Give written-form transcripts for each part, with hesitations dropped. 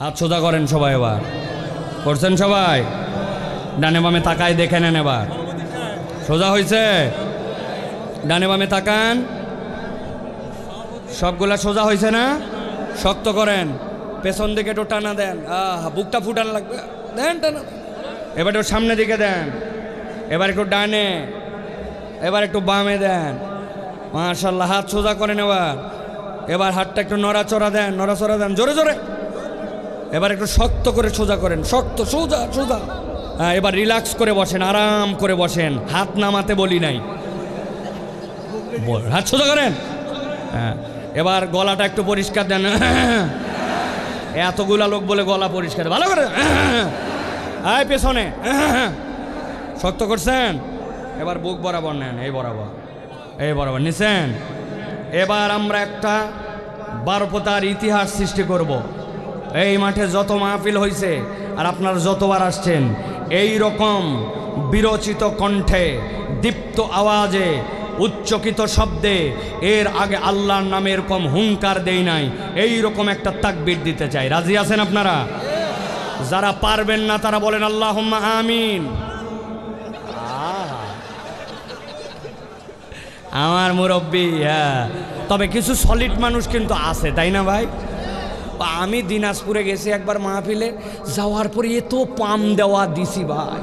হাত সোজা করেন সবাই। এবার করছেন সবাই? ডানে বামে তাকায় দেখে নেন। এবার সোজা হয়েছে? ডানে বামে তাকান। সবগুলা সোজা হয়েছে না? শক্ত করেন, পেছন দিকে একটু টানা দেন। বুকটা ফুটানো লাগবে, দেন টানা। এবার একটু সামনের দিকে দেন, এবার একটু ডানে, এবার একটু বামে দেন। মাশাআল্লাহ, হাত সোজা করেন। এবার হাতটা একটু নড়াচড়া দেন, নড়াচড়া দেন জোরে জোরে। এবার একটু শক্ত করে সোজা করেন, শক্ত সোজা সোজা। হ্যাঁ, এবার রিল্যাক্স করে বসেন, আরাম করে বসেন, হাত নামাতে বলি নাই। হাত সোজা করেন। হ্যাঁ, এবার গলাটা একটু পরিষ্কার দেন। এতগুলা লোক বলে গলা পরিষ্কার, ভালো করে। আয় পেছনে, শক্ত করছেন। এবার বুক বরাবর নেন, এই বরাবর, এই বরাবর নিছেন। এবার আমরা একটা বারপতার ইতিহাস সৃষ্টি করব। এই মাঠে যত মাহফিল হয়েছে আর আপনারা যতবার আসছেন, এই রকম বিরচিত কণ্ঠে, দীপ্ত আওয়াজে, উচ্চকিত শব্দে এর আগে আল্লাহর নামে এরকম হুঙ্কার দেই নাই। এই রকম একটা তাকবীর দিতে চাই। রাজি আছেন আপনারা? যারা পারবেন না তারা বলেন আল্লাহুম্মা আমিন। আমার মুরব্বী। হ্যাঁ, তবে কিছু সলিড মানুষ কিন্তু আছে, তাই না ভাই? আমি দিনাজপুরে গেছি একবার মাহফিলে, যাওয়ার পরে এত পাম দেওয়া দিছি ভাই,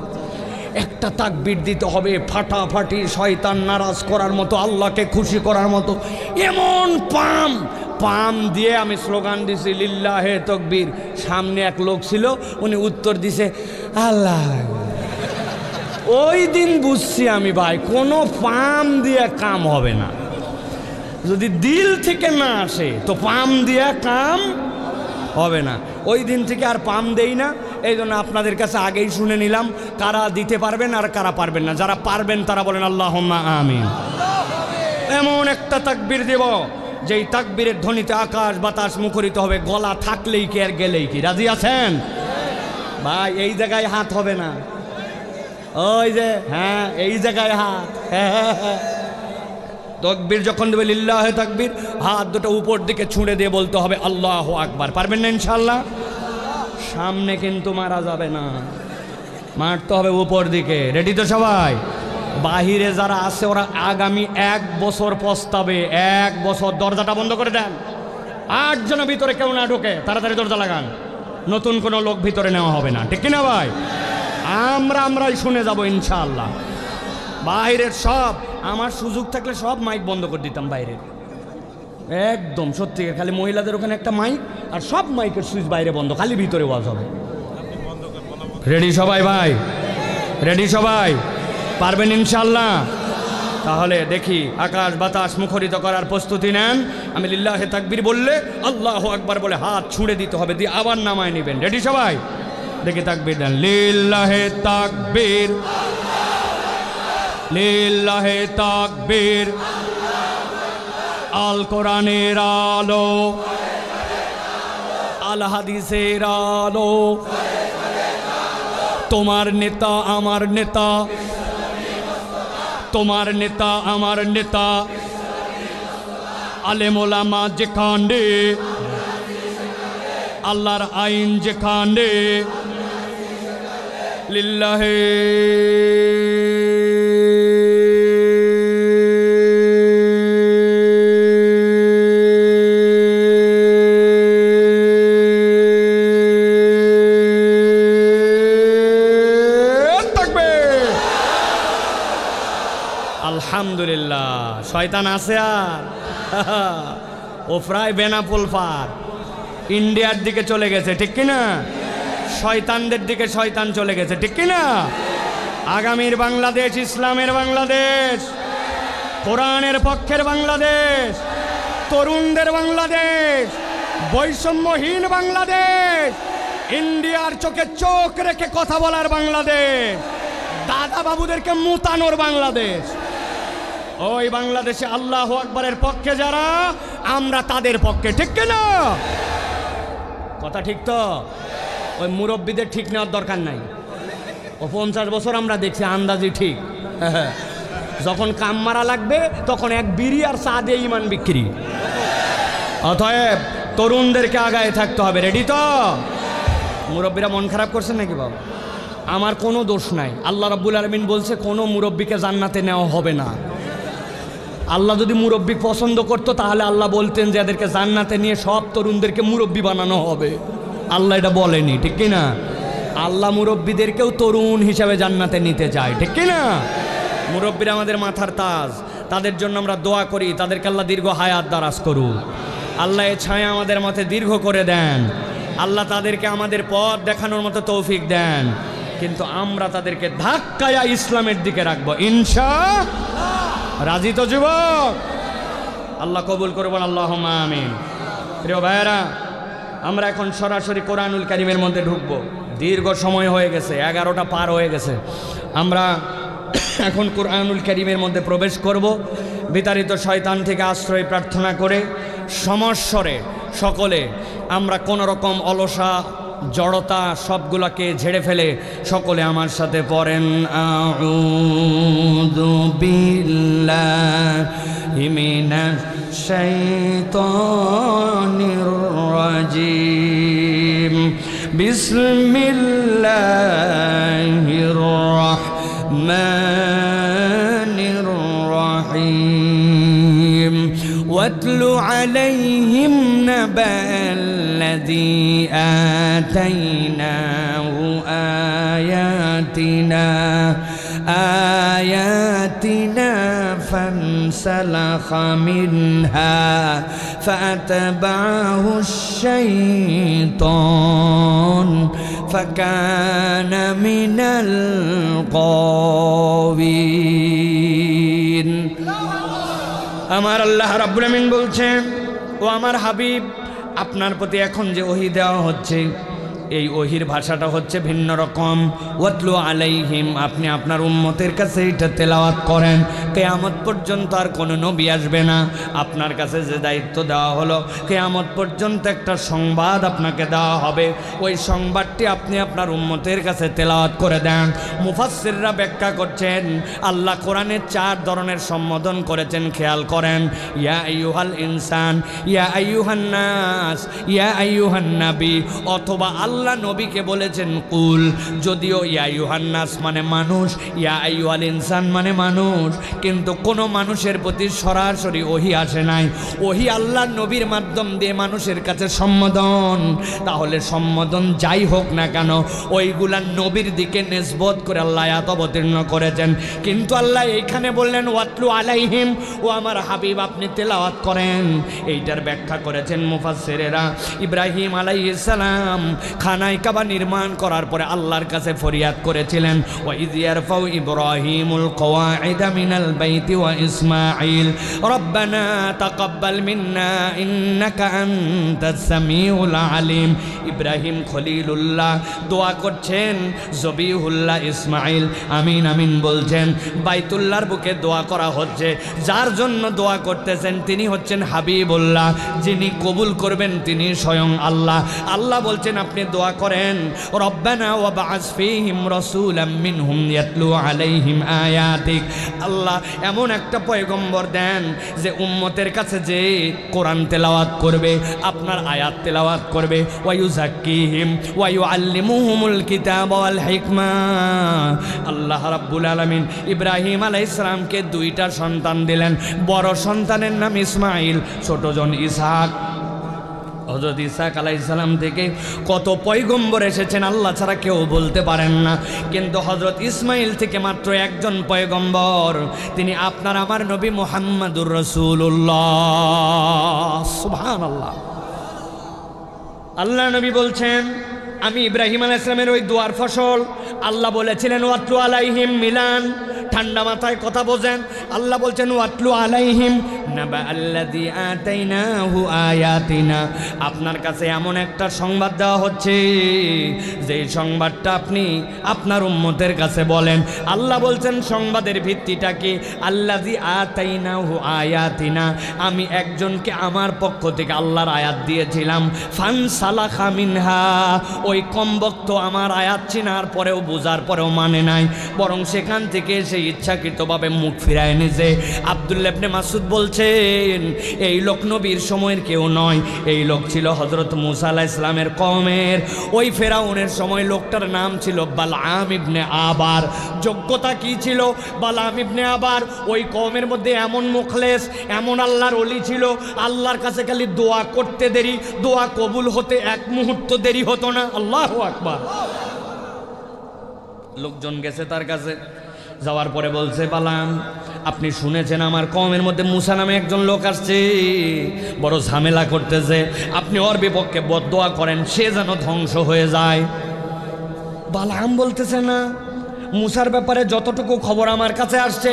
একটা তাকবীর দিতে হবে ফাটাফাটি, শয়তান নারাজ করার মতো, আল্লাহকে খুশি করার মতো, এমন পাম দিয়ে আমি স্লোগান দিছি লিল্লাহে তাকবীর। সামনে এক লোক ছিল, উনি উত্তর দিছে আল্লাহ। ওই দিন বুঝছি আমি ভাই, কোনো পাম দিয়ে কাম হবে না। যদি দিল থেকে না আসে তো পাম দিয়ে কাম হবে না। ওই দিন থেকে আর পাম দেই না। এই জন্য আপনাদের কাছে আগেই শুনে নিলাম কারা দিতে পারবেন আর কারা পারবেন না। যারা পারবেন তারা বলেন আল্লাহুম্মা আমিন। এমন একটা তাকবীর দেব যেই তাকবীরের ধ্বনিতে আকাশ বাতাস মুখরিত হবে, গলা থাকলেই কি আর গেলেই কি। রাজি আছেন ভাই? এই জায়গায় হাত হবে না, ওই যে হ্যাঁ এই জায়গায় হাত। তাকবীর যখন দেবে লিল্লাহে তাকবীর, হাত দুটো উপর দিকে ছুঁড়ে দিয়ে বলতে হবে আল্লাহু আকবার। পারবেন না ইনশাআল্লাহ? সামনে কিন্তু মারা যাবে না, মারতে হবে উপর দিকে। রেডি তো সবাই? বাহিরে যারা আছে ওরা আগামী 1 বছর পস্তাবে। 1 বছর। দরজাটা বন্ধ করে দেন, 8 জন ভিতরে কেউ না ঢোকে, তাড়াতাড়ি দরজা লাগান। নতুন কোনো লোক ভিতরে নেওয়া হবে না, ঠিক কিনা ভাই? আমরাই শুনে যাব ইনশাআল্লাহ। বাইরের সব, আমার সুযোগ থাকলে সব মাইক বন্ধ করে দিতাম বাইরের, একদম সত্যি। খালি মহিলাদের ওখানে একটা মাইক, আর সব মাইকের সুইচ বাইরে বন্ধ, খালি ভিতরে ওয়াজ হবে। রেডি সবাই ভাই? রেডি সবাই? পারবেন ইনশাআল্লাহ? তাহলে দেখি আকাশ বাতাস মুখরিত করার প্রস্তুতি নেন। আমি লিল্লাহে তাকবীর বললে আল্লাহু আকবার বলে হাত ছুঁড়ে দিতে হবে, দিয়ে আবার নামায় নেবেন। রেডি সবাই? দেখি তাকবীর দেন। লিল্লাহে তাকবীর, লিল্লাহে তাকবীর। আল কোরআনের আলো, আল হাদিসের আলো, তোমার নেতা আমার নেতা, তোমার নেতা আমার নেতা, আলেম ওলামা যেখানে, আল্লাহর আইন যেখানে, লিল্লাহে আলহামদুলিল্লাহ। শয়তান আছে আর? ও প্রায় বেনাপোল পার, ইন্ডিয়ার দিকে চলে গেছে, ঠিক কিনা? শয়তানদের দিকে শয়তান চলে গেছে, ঠিক কিনা? আগামীর বাংলাদেশ ইসলামের বাংলাদেশ, কোরআনের পক্ষের বাংলাদেশ, তরুণদের বাংলাদেশ, বৈষম্যহীন বাংলাদেশ, ইন্ডিয়ার চোখে চোখ রেখে কথা বলার বাংলাদেশ, দাদা বাবুদেরকে মুতানোর বাংলাদেশ। ওই বাংলাদেশে আল্লাহু আকবারের পক্ষে যারা, আমরা তাদের পক্ষে, ঠিক কিনা? কথা ঠিক তো? ওই মুরব্বীদের ঠিক নেওয়ার দরকার নাই। ও 50 বছর আমরা দেখছি আন্দাজি ঠিক। যখন কাম মারা লাগবে তখন এক বিড়ি আর চা দিয়ে ইমান বিক্রি। অতএব তরুণদেরকে আগায় থাকতে হবে। রেডি তো? মুরব্বীরা মন খারাপ করছেন নাকি বাবা? আমার কোনো দোষ নাই। আল্লাহ রাব্বুল আলামিন বলছে কোনো মুরব্বীকে জান্নাতে নেওয়া হবে না। আল্লাহ যদি মুরব্বী পছন্দ করতো তাহলে আল্লাহ বলতেন যে এদেরকে জান্নাতে নিয়ে সব তরুণদেরকে মুরব্বী বানানো হবে। আল্লাহ এটা বলেনি, ঠিক কি না? আল্লাহ মুরব্বীদেরকেও তরুণ হিসাবে জান্নাতে নিতে চায়, ঠিক কি না? মুরব্বীরা আমাদের মাথার তাজ, তাদের জন্য আমরা দোয়া করি, তাদেরকে আল্লাহ দীর্ঘ হায়াত দারাজ করুক। আল্লাহ এ ছায়া আমাদের মতে দীর্ঘ করে দেন। আল্লাহ তাদেরকে আমাদের পথ দেখানোর মতো তৌফিক দেন। কিন্তু আমরা তাদেরকে ধাক্কায়া ইসলামের দিকে রাখবো ইনশাআল্লাহ। রাজি তো যুবক? আল্লাহ কবুল করবেন, আল্লাহুম্মা আমিন। প্রিয় ভাইয়েরা, আমরা এখন সরাসরি কোরআনুল কারীমের মধ্যে ঢুকবো। দীর্ঘ সময় হয়ে গেছে, 11টা পার হয়ে গেছে। আমরা এখন কোরআনুল কারীমের মধ্যে প্রবেশ করব। বিতাড়িত শয়তান থেকে আশ্রয় প্রার্থনা করে সমস্বরে সকলে আমরা কোনো রকম অলসা জড়তা সবগুলাকে ঝেড়ে ফেলে সকলে আমার সাথে পড়েন, আউযু বিল্লাহি মিনাশ শাইতানির রাজিম, বিসমিল্লাহির রাহমানির রাহিম। ওয়াতলু আলাইহিম নাবাল্লাযী আতাইনাহু আয়াতিনা ফানসালাখা মিনহা ফাআতবাহু আশ-শাইতান ফাকানা মিনাল গাওয়িন। আমার আল্লাহ রাব্বুল আমিন বলছেন, ও আমার হাবিব, আপনার প্রতি এখন যে ওহী দেওয়া হচ্ছে এই ওহির ভাষাটা হচ্ছে ভিন্ন রকম। ওয়াতলু আলাইহিম, আপনি আপনার উম্মতের কাছে এটা তেলাওয়াত করেন। কিয়ামত পর্যন্ত আর কোনো নবী আসবে না। আপনার কাছে যে দায়িত্ব দেওয়া হলো, কিয়ামত পর্যন্ত একটা সংবাদ আপনাকে দেওয়া হবে। ওই সংবাদটি আপনি আপনার উম্মতের কাছে তেলাওয়াত করে দেন। মুফাসসিররা ব্যাখ্যা করছেন, আল্লাহ কোরআনে 4 ধরনের সম্বোধন করেছেন, খেয়াল করেন। ইয়া আইয়ুহাল ইনসান, ইয়া আইয়ুহান নাস, ইয়া আইয়ুহান নবী, অথবা আল্লাহ নবীকে বলেছেন কুল। যদিও ইয়া আইয়ুহান নাস মানে মানুষ, ইয়া আইয়ুহাল ইনসান মানে মানুষ, কিন্তু কোনো মানুষের প্রতি সরাসরি ওহী আসে নাই। ওহী আল্লাহ নবীর মাধ্যম দিয়ে মানুষের কাছে সম্বোধন। তাহলে সম্বোধন যাই হোক না কেন, ওইগুলা নবীর দিকে নিসবত করে আল্লাহ আয়াত অবতীর্ণ করেছেন। কিন্তু আল্লাহ এইখানে বললেন ওয়াতলু আলাইহিম, ও আমার হাবিব আপনি তেলাওয়াত করেন। এইটার ব্যাখ্যা করেছেন মুফাসসিরেরা। ইব্রাহিম আলাইহিস সালাম খানায় কাবা নির্মাণ করার পরে আল্লাহর কাছে ফরিয়াদ করেছিলেন, ওয়া ইয ইয়ারফাউ ইব্রাহিমুল কওয়াইদা মিনাল বাইতি ওয়া ইসমাঈল রব্বানা তাকাব্বাল মিন্না ইন্নাকা আনতাস সামিউল আলিম। ইব্রাহিম খলিলুল্লাহ দোয়া করছেন, জবিহুল্লাহ ইসমাঈল আমিন আমিন বলছেন। বাইতুল্লাহর বুকে দোয়া করা হচ্ছে। যার জন্য দোয়া করতেছেন তিনি হচ্ছেন হাবিবুল্লাহ, যিনি কবুল করবেন তিনি স্বয়ং আল্লাহ। আল্লাহ বলছেন আপনি দোয়া করেন, রব্বানা ওয়াবআস ফীহিম রাসূলাম মিনহুম ইয়াতলু আলাইহিম আয়াতিক। আল্লাহ এমন একটা পয়গম্বর দেন যে উম্মতের কাছে যে কোরআন তেলাওয়াত করবে, আপনার আয়াত তেলাওয়াত করবে। ওয়া ইউযাক্কিহিম ওয়া ইউআল্লিমুহুমুল কিতাবা ওয়াল হিকমা। আল্লাহ রাব্বুল আলামিন ইব্রাহিম আলাইহিস সালামকে 2টা সন্তান দিলেন। বড় সন্তানের নাম ইসমাঈল, ছোটজন ইসহাক। হযরত ইসহাক আলাইহিস সালাম থেকে কত পয়গম্বর এসেছেন আল্লাহ ছাড়া কেউ বলতে পারেন না, কিন্তু হযরত ইসমাঈল থেকে মাত্র একজন পয়গম্বর, তিনি আপনার আমার নবী মুহাম্মদুর রাসূলুল্লাহ। সুবহানাল্লাহ। আল্লাহ নবী বলছেন, আমি ইব্রাহিম আলাইহিস সালামের ওই দোয়ার ফসল। আল্লাহ বলেছিলেন ওয়াতলু আলাইহিম মিলান, ঠান্ডা মাথায় কথা বোঝেন। আল্লাহ বলছেন ওয়াতলু আলাইহিম নাবা আল্লাযী আতাইনাহু আয়াতিনা, আপনার কাছে এমন একটা সংবাদ দেওয়া হচ্ছে যেই সংবাদটা আপনি আপনার উম্মতের কাছে বলেন। আল্লাহ বলছেন সংবাদের ভিত্তিটা কি? আল্লাযী আতাইনাহু আয়াতিনা, আমি একজনকে আমার পক্ষ থেকে আল্লাহর আয়াত দিয়েছিলাম। ফানসালাখা মিনহা, ওই কমবক্ত আমার আয়াত চিনার পরেও বোঝার পরেও মানে নাই, বরং সেখান থেকে সেই ইচ্ছাকৃতভাবে মুখ ফিরায় নিছে। আব্দুল্লাহ ইবনে মাসউদ বলছেন এই লোক নবীর সময়ের কেউ নয়, এই লোক ছিল হযরত মুসা আলাইহিস সালামের কওমের। ওই ফেরাউনের সময় লোকটার নাম ছিল বালআম ইবনে আবার। যোগ্যতা কি ছিল বালআম ইবনে আবার? ওই কওমের মধ্যে এমন মুখলেস, এমন আল্লাহর ওলি ছিল, আল্লাহর কাছে খালি দোয়া করতে দেরি, দোয়া কবুল হতে এক মুহূর্ত দেরি হতো না। আল্লাহু আকবার। লোকজন গেছে তার কাছে, যাওয়ার পরে বলছে বালাম আপনি শুনেছেন আমার কওমের মধ্যে মুসা নামে একজন লোক আসছে, বড় ঝামেলা করতেছে, আপনি ওর বিপক্ষে বদদোয়া করেন সে যেন ধ্বংস হয়ে যায়। বালাম বলতেছে না, মুসার ব্যাপারে যতটুকু খবর আমার কাছে আসছে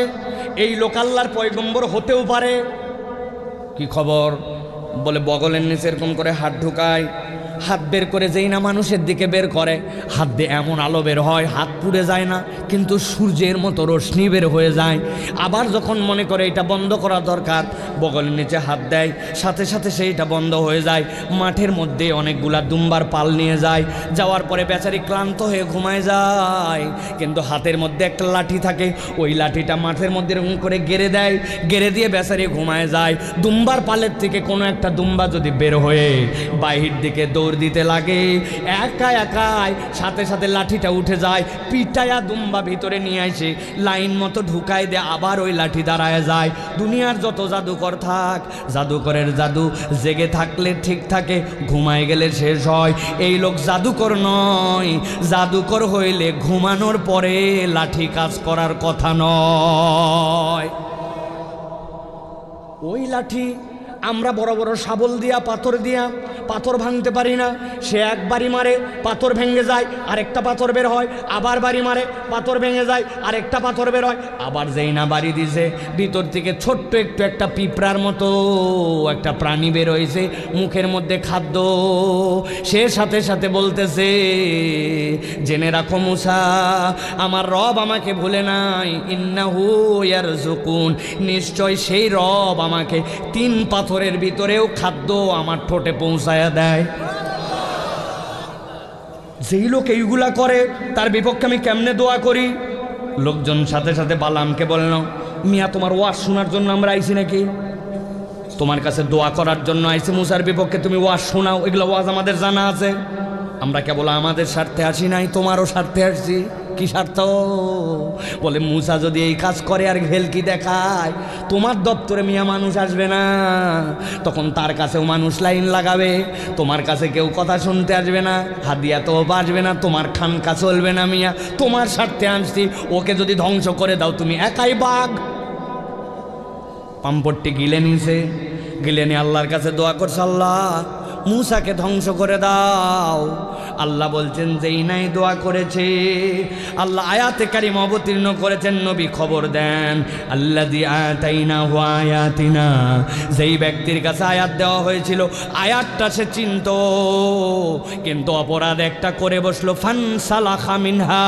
এই লোক আল্লাহর পয়গম্বর হতেও পারে। কি খবর? বলে বগলের নিচে এরকম করে হাত ঢুকায়, হাত বের করে যেই না মানুষের দিকে বের করে, হাত দিয়ে এমন আলো বের হয় হাত পুড়ে যায় না, কিন্তু সূর্যের মতো রশ্মি বের হয়ে যায়। আবার যখন মনে করে এটা বন্ধ করা দরকার, বগলের নিচে হাত দেয়, সাথে সাথে সেইটা বন্ধ হয়ে যায়। মাঠের মধ্যে অনেকগুলা দুম্বার পাল নিয়ে যায়, যাওয়ার পরে বেচারি ক্লান্ত হয়ে ঘুমায় যায়, কিন্তু হাতের মধ্যে একটা লাঠি থাকে, ওই লাঠিটা মাঠের মধ্যে এরকম করে গেড়ে দেয়, গেড়ে দিয়ে বেচারি ঘুমায় যায়। দুম্বার পালের থেকে কোনো একটা দুম্বা যদি বের হয়ে বাহির দিকে দৌড় দিতে লাগে, একা একাই সাথে সাথে লাঠিটা উঠে যায়, পিটায়া দুম্বা ভিতরে নিয়ে আসে, লাইন মতো ঢুকায় দেয়, আবার ওই লাঠি দাঁড়ায় যায়। দুনিয়ার যত জাদুকর থাক, জাদুকরের জাদু জেগে থাকলে ঠিক থাকে, ঘুমায় গেলে শেষ হয়। এই লোক জাদুকর নয়, জাদুকর হইলে ঘুমানোর পরে লাঠি কাজ করার কথা নয়। ওই লাঠি আমরা বড় বড় শাবল দিয়া পাথর দিয়া পাথর ভাঙতে পারি না, সে একবারই মারে পাথর ভেঙে যায়, আরেকটা পাথর বের হয়, আবার বাড়ি মারে পাথর ভেঙে যায়, আরেকটা পাথর বের হয়, আবার যেই না বাড়ি দিছে ভিতর থেকে ছোট্ট একটু একটা পিঁপড়ার মতো একটা প্রাণী বের হয়েছে, মুখের মধ্যে খাদ্য। সে সাথে সাথে বলতেছে জেনে রাখো মুসা, আমার রব আমাকে ভুলে নাই, ইন্নাহু ইয়ারযুকুন, নিশ্চয় সেই রব আমাকে 3 পাথরের ভিতরেও খাদ্য আমার ঠোঁটে পৌঁছায়া দেয়। যেই লোক এইগুলা করে তার বিপক্ষে আমি কেমনে দোয়া করি? লোকজন সাথে সাথে বালামকে বলল, মিয়া তোমার ওয়াজ শোনার জন্য আমরা আইছি নাকি? তোমার কাছে দোয়া করার জন্য আইছি, মুসার বিপক্ষে তুমি ওয়াজ শোনাও, এগুলো ওয়াজ আমাদের জানা আছে, আমরা কেবল আমাদের স্বার্থে আসি নাই, তোমারও স্বার্থে আসছি। কি স্বার্থ? বলে মুসা যদি এই কাজ করে আর ভেলকি দেখায়, তোমার দপ্তরে মিয়া মানুষ আসবে না, তখন তার কাছেও মানুষ লাইন লাগাবে, তোমার কাছে কেউ কথা শুনতে আসবে না, হাদিয়া তো আসবে না, তোমার খানকা চলবে না মিয়া, তোমার স্বার্থে আনছি, ওকে যদি ধ্বংস করে দাও তুমি একাই বাঘ। পাম্পটটি গিলে নিছে, গিলে নিয়ে আল্লাহর কাছে দোয়া করছে, আল্লাহ মুসাকে ধ্বংস করে দাও। আল্লাহ বলছেন যেই নাই দোয়া করেছে, আল্লাহ আয়াতে কারিম অবতীর্ণ করেছেন, নবী খবর দেন, আল্লাযী আতাইনাহু আয়াতিনা, যেই ব্যক্তির কাছে আয়াত দেওয়া হয়েছিল আয়াতটা সে চিনত, কিন্তু অপরাধ একটা করে বসলো, ফানসালাখা মিনহা,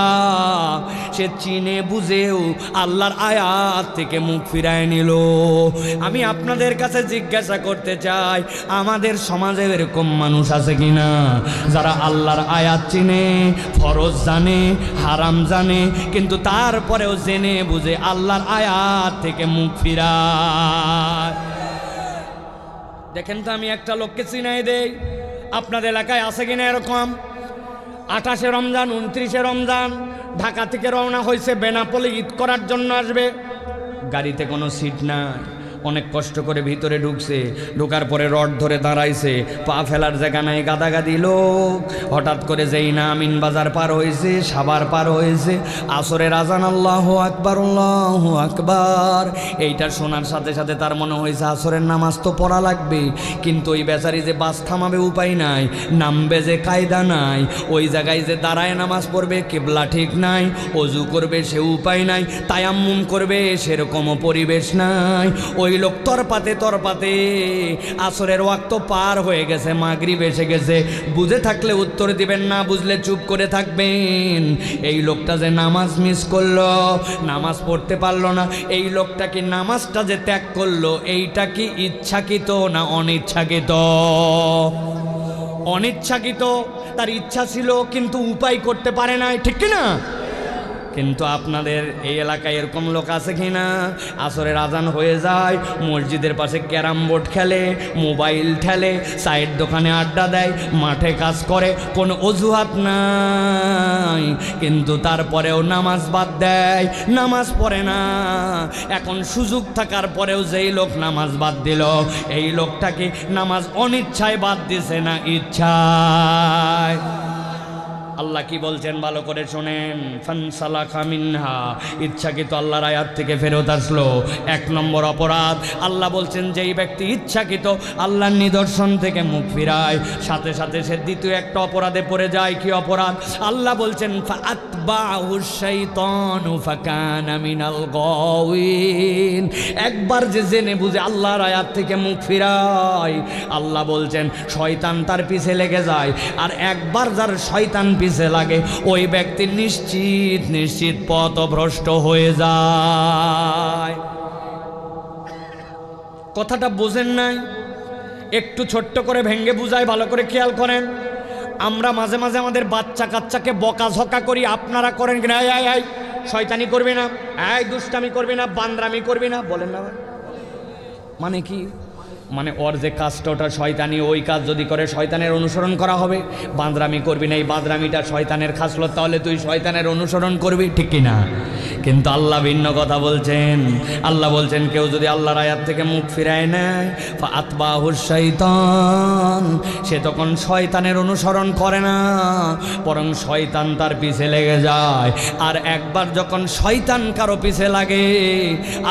সে চিনে বুঝেও আল্লাহর আয়াত থেকে মুখ ফিরায় নিল। আমি আপনাদের কাছে জিজ্ঞাসা করতে চাই, আমাদের সমাজে এরকম মানুষ আছে কিনা যারা আল্লাহর আয়াত চিনে, ফরজ জানে, হারাম জানে, কিন্তু তারপরেও জেনে বুঝে আল্লাহর আয়াত থেকে মুখ ফিরায়? দেখেন তো, আমি একটা লোককে চিনাই দেই, আপনাদের এলাকায় আছে কিনা এরকম? 28শে রমজান 29শে রমজান ঢাকা থেকে রওনা হয়েছে, বেনাপোলে ঈদ করার জন্য আসবে, গাড়িতে কোনো সিট নাই, অনেক কষ্ট করে ভিতরে ঢুকছে, ঢোকার পরে রড ধরে দাঁড়াইছে, পা ফেলার জায়গা নাই, গাদাগাদি লোক। হঠাৎ করে যেই না আমিন বাজার পার হয়েছে, সাভার পার হয়েছে, আসরের আজান আল্লাহু আকবার আল্লাহু আকবার, এইটা শোনার সাথে সাথে তার মনে হয়েছে আসরের নামাজ তো পড়া লাগবে, কিন্তু ওই বেচারি যে বাস থামাবে উপায় নাই, নামবে যে কায়দা নাই, ওই জায়গায় যে দাঁড়ায় নামাজ পড়বে কিবলা ঠিক নাই, অজু করবে সে উপায় নাই, তায়াম্মুম করবে সেরকমও পরিবেশ নাই। ওই লোক তরপাতে তরপাতে আসরের ওয়াক্ত পার হয়ে গেছে, মাগরিব এসে গেছে, বুঝে থাকলে উত্তর দিবেন, না বুঝলে চুপ করে থাকবেন। এই লোকটা যে নামাজ মিস করলো, নামাজ পড়তে পারলো না, এই লোকটা কি নামাজটা যে ত্যাগ করলো, এইটা কি ইচ্ছাকৃত না অনিচ্ছাকৃত? অনিচ্ছাকৃত। তার ইচ্ছা ছিল কিন্তু উপায় করতে পারে নাই, ঠিক কিনা? কিন্তু আপনাদের এই এলাকায় এরকম লোক আছে কি না, আসরের আজান হয়ে যায়, মসজিদের পাশে ক্যারাম বোর্ড খেলে, মোবাইল ঠেলে, চায়ের দোকানে আড্ডা দেয়, মাঠে কাজ করে, কোনো অজুহাত নাই, কিন্তু তারপরেও নামাজ বাদ দেয়, নামাজ পড়ে না। এখন সুযোগ থাকার পরেও যেই লোক নামাজ বাদ দিল, এই লোকটাকে নামাজ অনিচ্ছায় বাদ দিছে না ইচ্ছায়? আল্লাহ কি বলছেন ভালো করে শোনেন। ফানসালাখা মিনহা, ইচ্ছাকৃত আল্লাহর আয়াত থেকে ফেরত আসলো। 1 নম্বর অপরাধ, আল্লাহ বলছেন যেই ব্যক্তি ইচ্ছাকৃত আল্লাহর নিদর্শন থেকে মুখ ফিরায়, সাথে সাথে সে দ্বিতীয় একটা অপরাধে পড়ে যায়। কি অপরাধ? আল্লাহ বলছেন ফাআতবাহু শাইতানু ফাকানা মিনাল গাওয়িন। একবার যে জেনে বুঝে আল্লাহর আয়াত থেকে মুখ ফিরায়, আল্লাহ বলছেন শয়তান তার পিছে লেগে যায়। আর একবার যার শয়তান পিছে লাগে, ওই ব্যক্তি নিশ্চিত নিশ্চিত পথভ্রষ্ট হয়ে যায়। কথাটা বোঝেন নাই? একটু ছোট্ট করে ভেঙ্গে বুঝাই, ভালো করে খেয়াল করেন। আমরা মাঝে মাঝে আমাদের বাচ্চা কাচ্চাকে বকাঝকা করি, আপনারা করেন কিনা? এই শয়তানি করবি না, এই দুষ্টামি করবি না, বান্দরামি করবি না, বলেন না? মানে কি? মানে ওর যে কাজটা ওটা শয়তানি, ওই কাজ যদি করে শয়তানের অনুসরণ করা হবে। বাঁদরামি করবি না, এই বাঁদরামিটা শয়তানের খাসলত, তাহলে তুই শয়তানের অনুসরণ করবি, ঠিক কিনা? কিন্তু আল্লাহ ভিন্ন কথা বলছেন। আল্লাহ বলছেন কেউ যদি আল্লাহর আয়াত থেকে মুখ ফিরায় নেয়, ফাআতবাহু শাইতান, সে তখন শয়তানের অনুসরণ করে না, বরং শয়তান তার পিছে লেগে যায়। আর একবার যখন শয়তান কারো পিছে লাগে,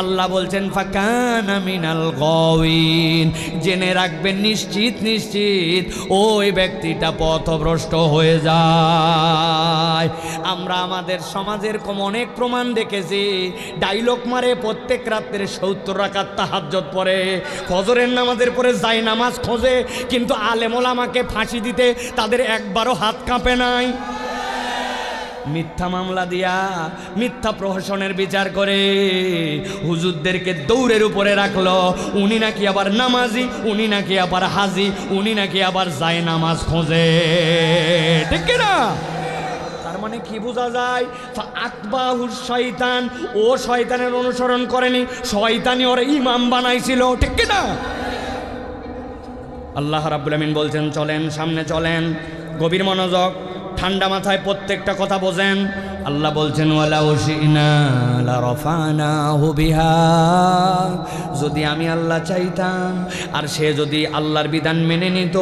আল্লাহ বলছেন ফাকানা মিনাল গাওয়িন, জেনে রাখবেন নিশ্চিত নিশ্চিত ওই ব্যক্তিটা পথভ্রষ্ট হয়ে যায়। আমরা আমাদের সমাজের অনেক প্রমাণ দেখেছি, ডায়লগ মারে, প্রত্যেক রাত্রে 70 রাকাত তাহাজ্জুদ পড়ে, ফজরের নামাজের পরে যায় নামাজ খোঁজে, কিন্তু আলেম ওলামাকে ফাঁসি দিতে তাদের একবারও হাত কাঁপে নাই। মিথ্যা মামলা দিয়া মিথ্যা প্রহসনের বিচার করে হুজুরদেরকে দৌড়ের উপরে রাখলো। উনি নাকি আবার নামাজি, উনি নাকি আবার হাজি, উনি নাকি আবার যায় নামাজ খোঁজে, ঠিক না? তার মানে কি বোঝা যায়? ফাআতবাহু শাইতান, ও শয়তানের অনুসরণ করেনি, শয়তানি ওর ইমাম বানাইছিল, ঠিক না? আল্লাহ রাব্বুল আমিন বলছেন চলেন, সামনে চলেন, গভীর মনোযোগ, ঠান্ডা মাথায় প্রত্যেকটা কথা বোঝেন। আল্লাহ বলছেন ওয়ালাউ শি'না লারাফানাহু বিহা, যদি আমি আল্লাহ চাইতাম আর সে যদি আল্লাহর বিধান মেনে নিত,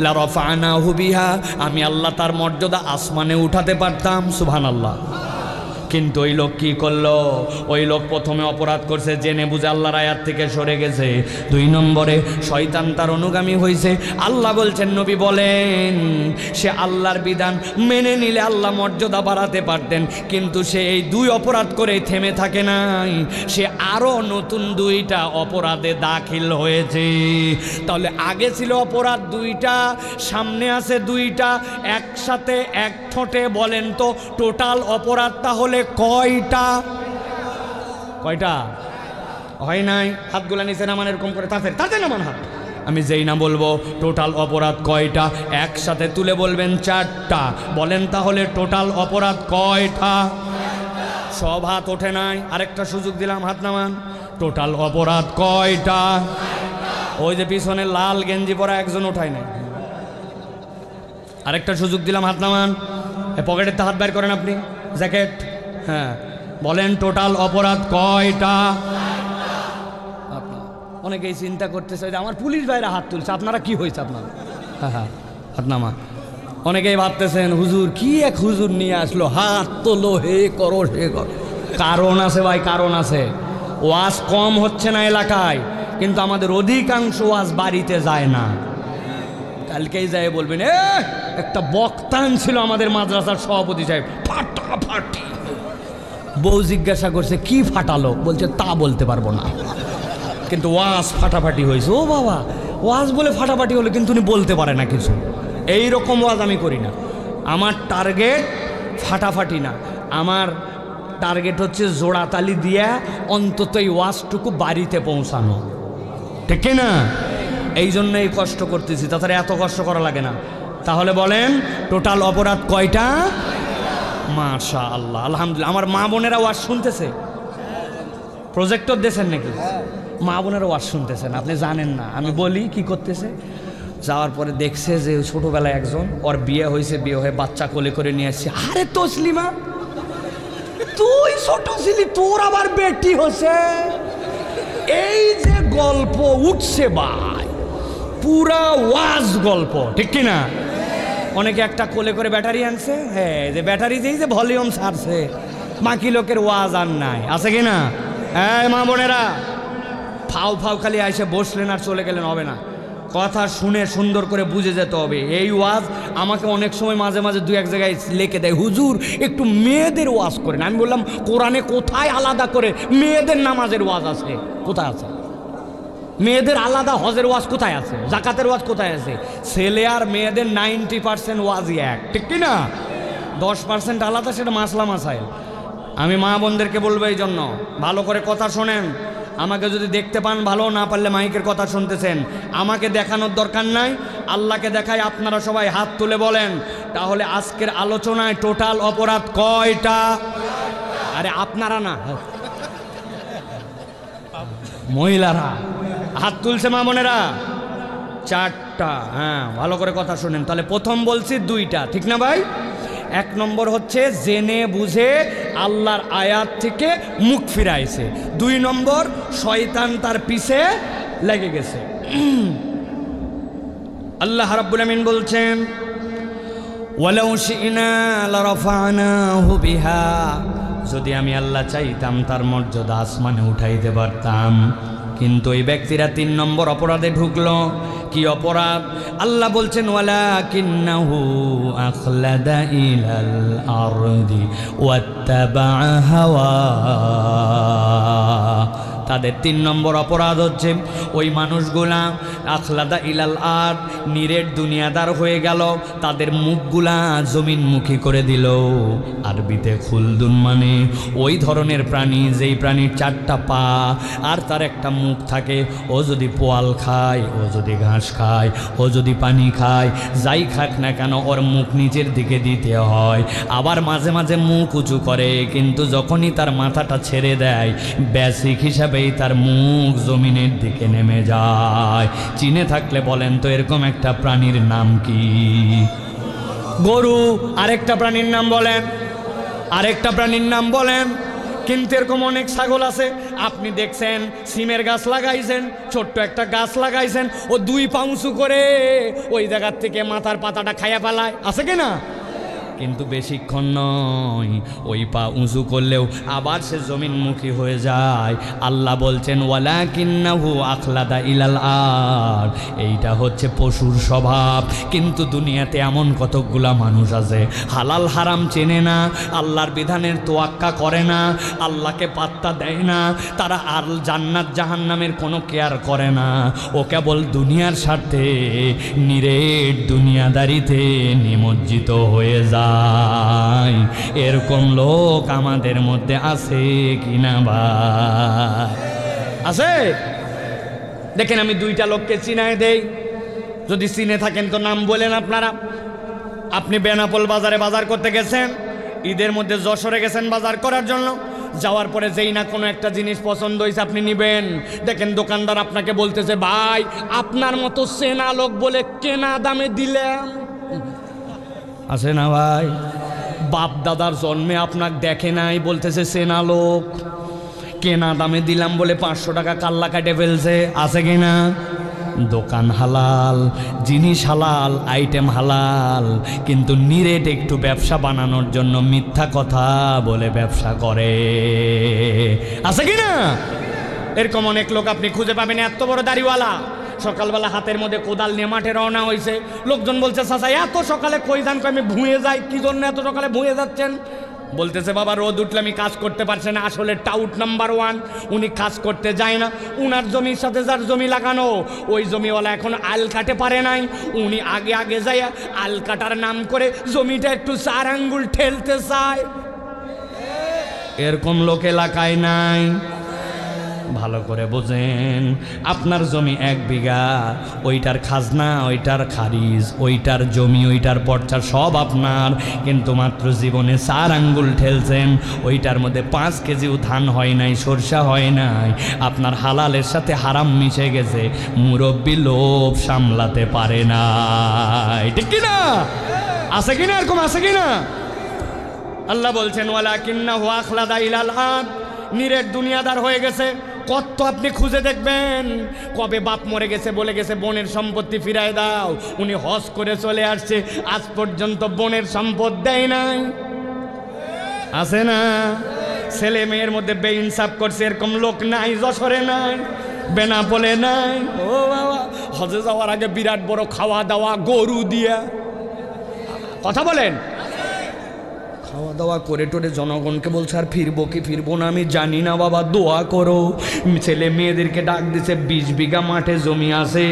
লারাফানাহু বিহা, আমি আল্লাহ তার মর্যাদা আসমানে উঠাতে পারতাম। সুবহানাল্লাহ। কিন্তু ওই লোক কি করলো? ওই লোক প্রথমে অপরাধ করছে, জেনে বুঝে আল্লাহর আয়াত থেকে সরে গেছে। 2 নম্বরে শয়তান তার অনুগামী হয়েছে। আল্লাহ বলছেন, নবী বলেন, সে আল্লাহর বিধান মেনে নিলে আল্লাহ মর্যাদা বাড়াতে পারতেন, কিন্তু সে এই 2 অপরাধ করে থেমে থাকে নাই, সে আরও নতুন 2টা অপরাধে দাখিল হয়েছে। তাহলে আগে ছিল অপরাধ 2টা, সামনে আছে 2টা, একসাথে এক ঠোঁটে বলেন তো টোটাল অপরাধ তাহলে কয়টা? কয়টা? হয় নাই? হাতগুলা নিচে নামান, এরকম করে তাতে নামান হাত। আমি যেই না বলবো টোটাল অপরাধ কয়টা, একসাথে তুলে বলবেন 4টা। বলেন তাহলে টোটাল অপরাধ কয়টা? সব হাত ওঠে নাই, আরেকটা সুযোগ দিলাম, হাত নামান। টোটাল অপরাধ কয়টা? ওই যে পিছনে লাল গেঞ্জি পরা একজন ওঠায় নাই, আরেকটা সুযোগ দিলাম, হাত নামান। পকেটের হাত বের করেন আপনি, জ্যাকেট, হ্যাঁ, বলেন টোটাল অপরাধ কয়টা? অনেকেই চিন্তা করতেছে যে আমার পুলিশ ভাইরা হাত তুলছে, আপনারা কি হয়েছে আপনার? হ্যাঁ হ্যাঁ, হাত নামা। অনেকেই ভাবতেছেন হুজুর কি এক হুজুর নিয়ে আসলো, হাত তোলো, হে করো হে করো। কারণ আছে ভাই, কারণ আছে। ওয়াজ কম হচ্ছে না এলাকায়, কিন্তু আমাদের অধিকাংশ ওয়াজ বাড়িতে যায় না। কালকেই যায় বলবেন, একটা বক্তান ছিল আমাদের মাদ্রাসার সভাপতি সাহেব, ফাটাফাটি। বউ জিজ্ঞাসা করছে কি ফাটালো, বলছে তা বলতে পারবো না, কিন্তু ওয়াজ ফাটাফাটি হয়েছে। ও বাবা, ওয়াজ বলে ফাটাফাটি হলো, কিন্তু উনি বলতে পারে না কিছু। এই রকম ওয়াজ আমি করি না। আমার টার্গেট ফাটাফাটি না, আমার টার্গেট হচ্ছে জোড়াতালি দিয়া অন্তত এই ওয়াজটুকু বাড়িতে পৌঁছানো, ঠিক না? এই জন্যই কষ্ট করতেছি, তাছাড়া এত কষ্ট করা লাগে না। তাহলে বলেন টোটাল অপরাধ কয়টা? মাশাআল্লাহ, আলহামদুলিল্লাহ। আমার মা বোনেরা ওয়াজ শুনতেছে, প্রজেক্টর দিয়েছেন নাকি? মা বোনেরা ওয়াজ শুনতেছেন, আপনি জানেন না। আমি বলি কি করতেছে, যাওয়ার পরে দেখছে যে ছোটবেলায় একজন, ওর বিয়ে হয়েছে, বিয়ে হয়ে বাচ্চা কোলে করে নিয়ে আসছে। আরে তসলিমা, তুই ছোট ছিলি, তোর আবার বেটি হচ্ছে। এই যে গল্প উঠছে ভাই, পুরা ওয়াজ গল্প, ঠিক কিনা? অনেকে একটা কোলে করে ব্যাটারি আনছে, হ্যাঁ, যে ব্যাটারি যেই যে ভলিউম ছাড়ছে, বাকি লোকের ওয়াজ আর নাই, আছে কিনা? হ্যাঁ মা বোনেরা, ফাউ ফাউ খালি এসে বসলেন আর চলে গেলেন হবে না, কথা শুনে সুন্দর করে বুঝে যেতে হবে। এই ওয়াজ আমাকে অনেক সময় মাঝে মাঝে দু এক জায়গায় লিখে দেয়, হুজুর একটু মেয়েদের ওয়াজ করেন। আমি বললাম কোরআনে কোথায় আলাদা করে মেয়েদের নামাজের ওয়াজ আছে? কোথায় আছে? মেয়েদের আলাদা হজের ওয়াজ কোথায় আছে? জাকাতের ওয়াজ কোথায় আছে? ছেলে আর মেয়েদের 90% ওয়াজই এক, ঠিক কিনা? 10% আলাদা, সেটা মাসলা মাসাইল। আমি মা বোনদেরকে বলবো এই জন্য ভালো করে কথা শোনেন। আমাকে যদি দেখতে পান ভালো, না পারলে মাইকের কথা শুনতেছেন, আমাকে দেখানোর দরকার নাই, আল্লাহকে দেখায়। আপনারা সবাই হাত তুলে বলেন তাহলে আজকের আলোচনায় টোটাল অপরাধ কয়টা? আরে আপনারা না, মহিলারা হাত তুলছে, মা বোনেরা 4টা। হ্যাঁ, ভালো করে কথা শুনেন। তাহলে প্রথম বলছি 2টা, ঠিক না ভাই? 1 নম্বর হচ্ছে জেনে বুঝে আল্লাহর আয়াত থেকে মুখ ফিরাইছে। 2 নম্বর শয়তান তার পিছে লেগে গেছে। আল্লাহ রাব্বুল আমিন বলছেন, ওয়ালাউ শি'না লারাফা'নাহু বিহা, যদি আমি আল্লাহ চাইতাম তার মর্যাদা আসমানে উঠাইতে পারতাম। কিন্তু এই ব্যক্তিরা 3 নম্বর অপরাধে ঢুকলো। কি অপরাধ? আল্লাহ বলছেন ওয়ালাকিন্নাহু আখলাদা ইলাল আরদি ওয়াত্তাবা হাওয়া। তাদের 3 নম্বর অপরাধ হচ্ছে ওই মানুষগুলা আখলাদা ইলাল আরদ, নিরেট দুনিয়াদার হয়ে গেল, তাদের মুখগুলা জমিনমুখী করে দিল। আরবিতে খুলদুন মানে ওই ধরনের প্রাণী যেই প্রাণীর 4টা পা আর তার একটা মুখ থাকে। ও যদি পোয়াল খায়, ও যদি ঘাস খায়, ও যদি পানি খায়, যাই খাক না কেন ওর মুখ নিচের দিকে দিতে হয়। আবার মাঝে মাঝে মুখ উঁচু করে, কিন্তু যখনই তার মাথাটা ছেড়ে দেয় বেসিক হিসাবে তার মুখ জমিনের দিকে নেমে যায়। চিনে থাকলে বলেন তো এরকম একটা প্রাণীর নাম কি? গরু। আরেকটা প্রাণীর নাম বলেন, আরেকটা প্রাণীর নাম বলেন। কিন্তু এরকম অনেক ছাগল আছে, আপনি দেখছেন সিমের গাছ লাগাইছেন, ছোট্ট একটা গাছ লাগাইছেন, ও 2 পা উঁচু করে ওই জায়গার থেকে মাথার পাতাটা খাইয়া ফেলায়, আছে কিনা? কিন্তু বেশিক্ষণ নয়, ওই পা উঁচু করলেও আবার সে জমিনমুখী হয়ে যায়। আল্লাহ বলছেন ওয়ালাকিন্নাহু আখলাদা ইলাল আরদ। এইটা হচ্ছে পশুর স্বভাব। কিন্তু দুনিয়াতে এমন কতকগুলা মানুষ আছে হালাল হারাম চেনে না, আল্লাহর বিধানের তোয়াক্কা করে না, আল্লাহকে পাত্তা দেয় না, তারা আর জান্নাত জাহান্নামের কোনো কেয়ার করে না। ও কেবল দুনিয়ার স্বার্থে নিরেট দুনিয়াদারিতে নিমজ্জিত হয়ে যায়। এরকম লোক আমাদের মধ্যে আছে কিনা ভাই? আছে? দেখেন আমি 2টা লোককে চিনাই দেই, যদি চিনে থাকেন তো নাম বলেন আপনারা। আপনি বেনাপোল বাজারে বাজার করতে গেছেন, ঈদের মধ্যে যশোরে গেছেন বাজার করার জন্য। যাওয়ার পরে যেই না কোনো একটা জিনিস পছন্দ হয়েছে আপনি নেবেন, দেখেন দোকানদার আপনাকে বলতেছে ভাই আপনার মতো চেনা লোক বলে কেনা দামে দিলাম। আছে না ভাই? বাপ দাদার জন্মে আপনাকে দেখে নাই, বলতেছে চেনা লোক, কেনা দামে দিলাম বলে 500 টাকা কাল্লা কাটে ফেলছে, আছে কিনা? দোকান হালাল, জিনিস হালাল, আইটেম হালাল, কিন্তু নিরেট একটু ব্যবসা বানানোর জন্য মিথ্যা কথা বলে ব্যবসা করে, আছে কিনা? এরকম অনেক লোক আপনি খুঁজে পাবেন। এত বড় দাড়িওয়ালা, সকালবেলা হাতের মধ্যে কোদাল নিয়ে মাঠে রওনা হয়েছে। লোকজন বলছে চাচা এত সকালে কই যান? আমি ভুঁয়ে যাই। কি জন্য এত সকালে ভুঁয়ে যাচ্ছেন? বলতেছে বাবা রোদ উঠলে আমি কাজ করতে পারছি না। আসলে টাউট নাম্বার 1, উনি কাজ করতে যায় না। উনার জমির সাথে যার জমি লাগানো, ওই জমিওয়ালা এখন আল কাটে পারে নাই। উনি আগে আগে যায় আল কাটার নাম করে জমিটা একটু 4 আঙ্গুল ঠেলতে চায়। এরকম লোক এলাকায় নাই? ভালো করে বোঝেন, আপনার জমি 1 বিঘা, ওইটার খাজনা, ওইটার খারিজ, ওইটার জমি, ওইটার পর্চা সব আপনার, কিন্তু মাত্র জীবনে 4 আঙ্গুল ঠেলছেন, ওইটার মধ্যে 5 কেজিও ধান হয় নাই, সরষা হয় নাই, আপনার হালালের সাথে হারাম মিশে গেছে, মুরব্বি লোভ সামলাতে পারে না। ঠিক কিনা? আছে কিনা এরকম? আছে কিনা? আল্লাহ বলছেন ওয়ালাকিন্নাহু আখলাদা ইলাল আরদ, নিরেট দুনিয়াদার হয়ে গেছে। কত আপনি খুঁজে দেখবেন, কবে বাপ মরে গেছে বলে গেছে বোনের সম্পত্তি ফিরায় দাও, উনি হজ করে চলে আসছে, আজ পর্যন্ত বোনের সম্পদ দেয় নাই। আছে না? ছেলে মেয়ের মধ্যে বেইনসাফ করছে, এরকম লোক নাই যশোরে, নাই বেনাপোলে, নাই। ও বাবা, হজে যাওয়ার আগে বিরাট বড় খাওয়া দাওয়া গরু দিয়া, কথা বলেন, খাওয়া দাওয়া করে টোরে জনগণকে বলছে আর ফিরবো কি ফিরবো না আমি জানি না বাবা, দোয়া করো। ছেলে মেয়েদেরকে ডাক দিছে, 20 বিঘা মাঠে জমি আছে,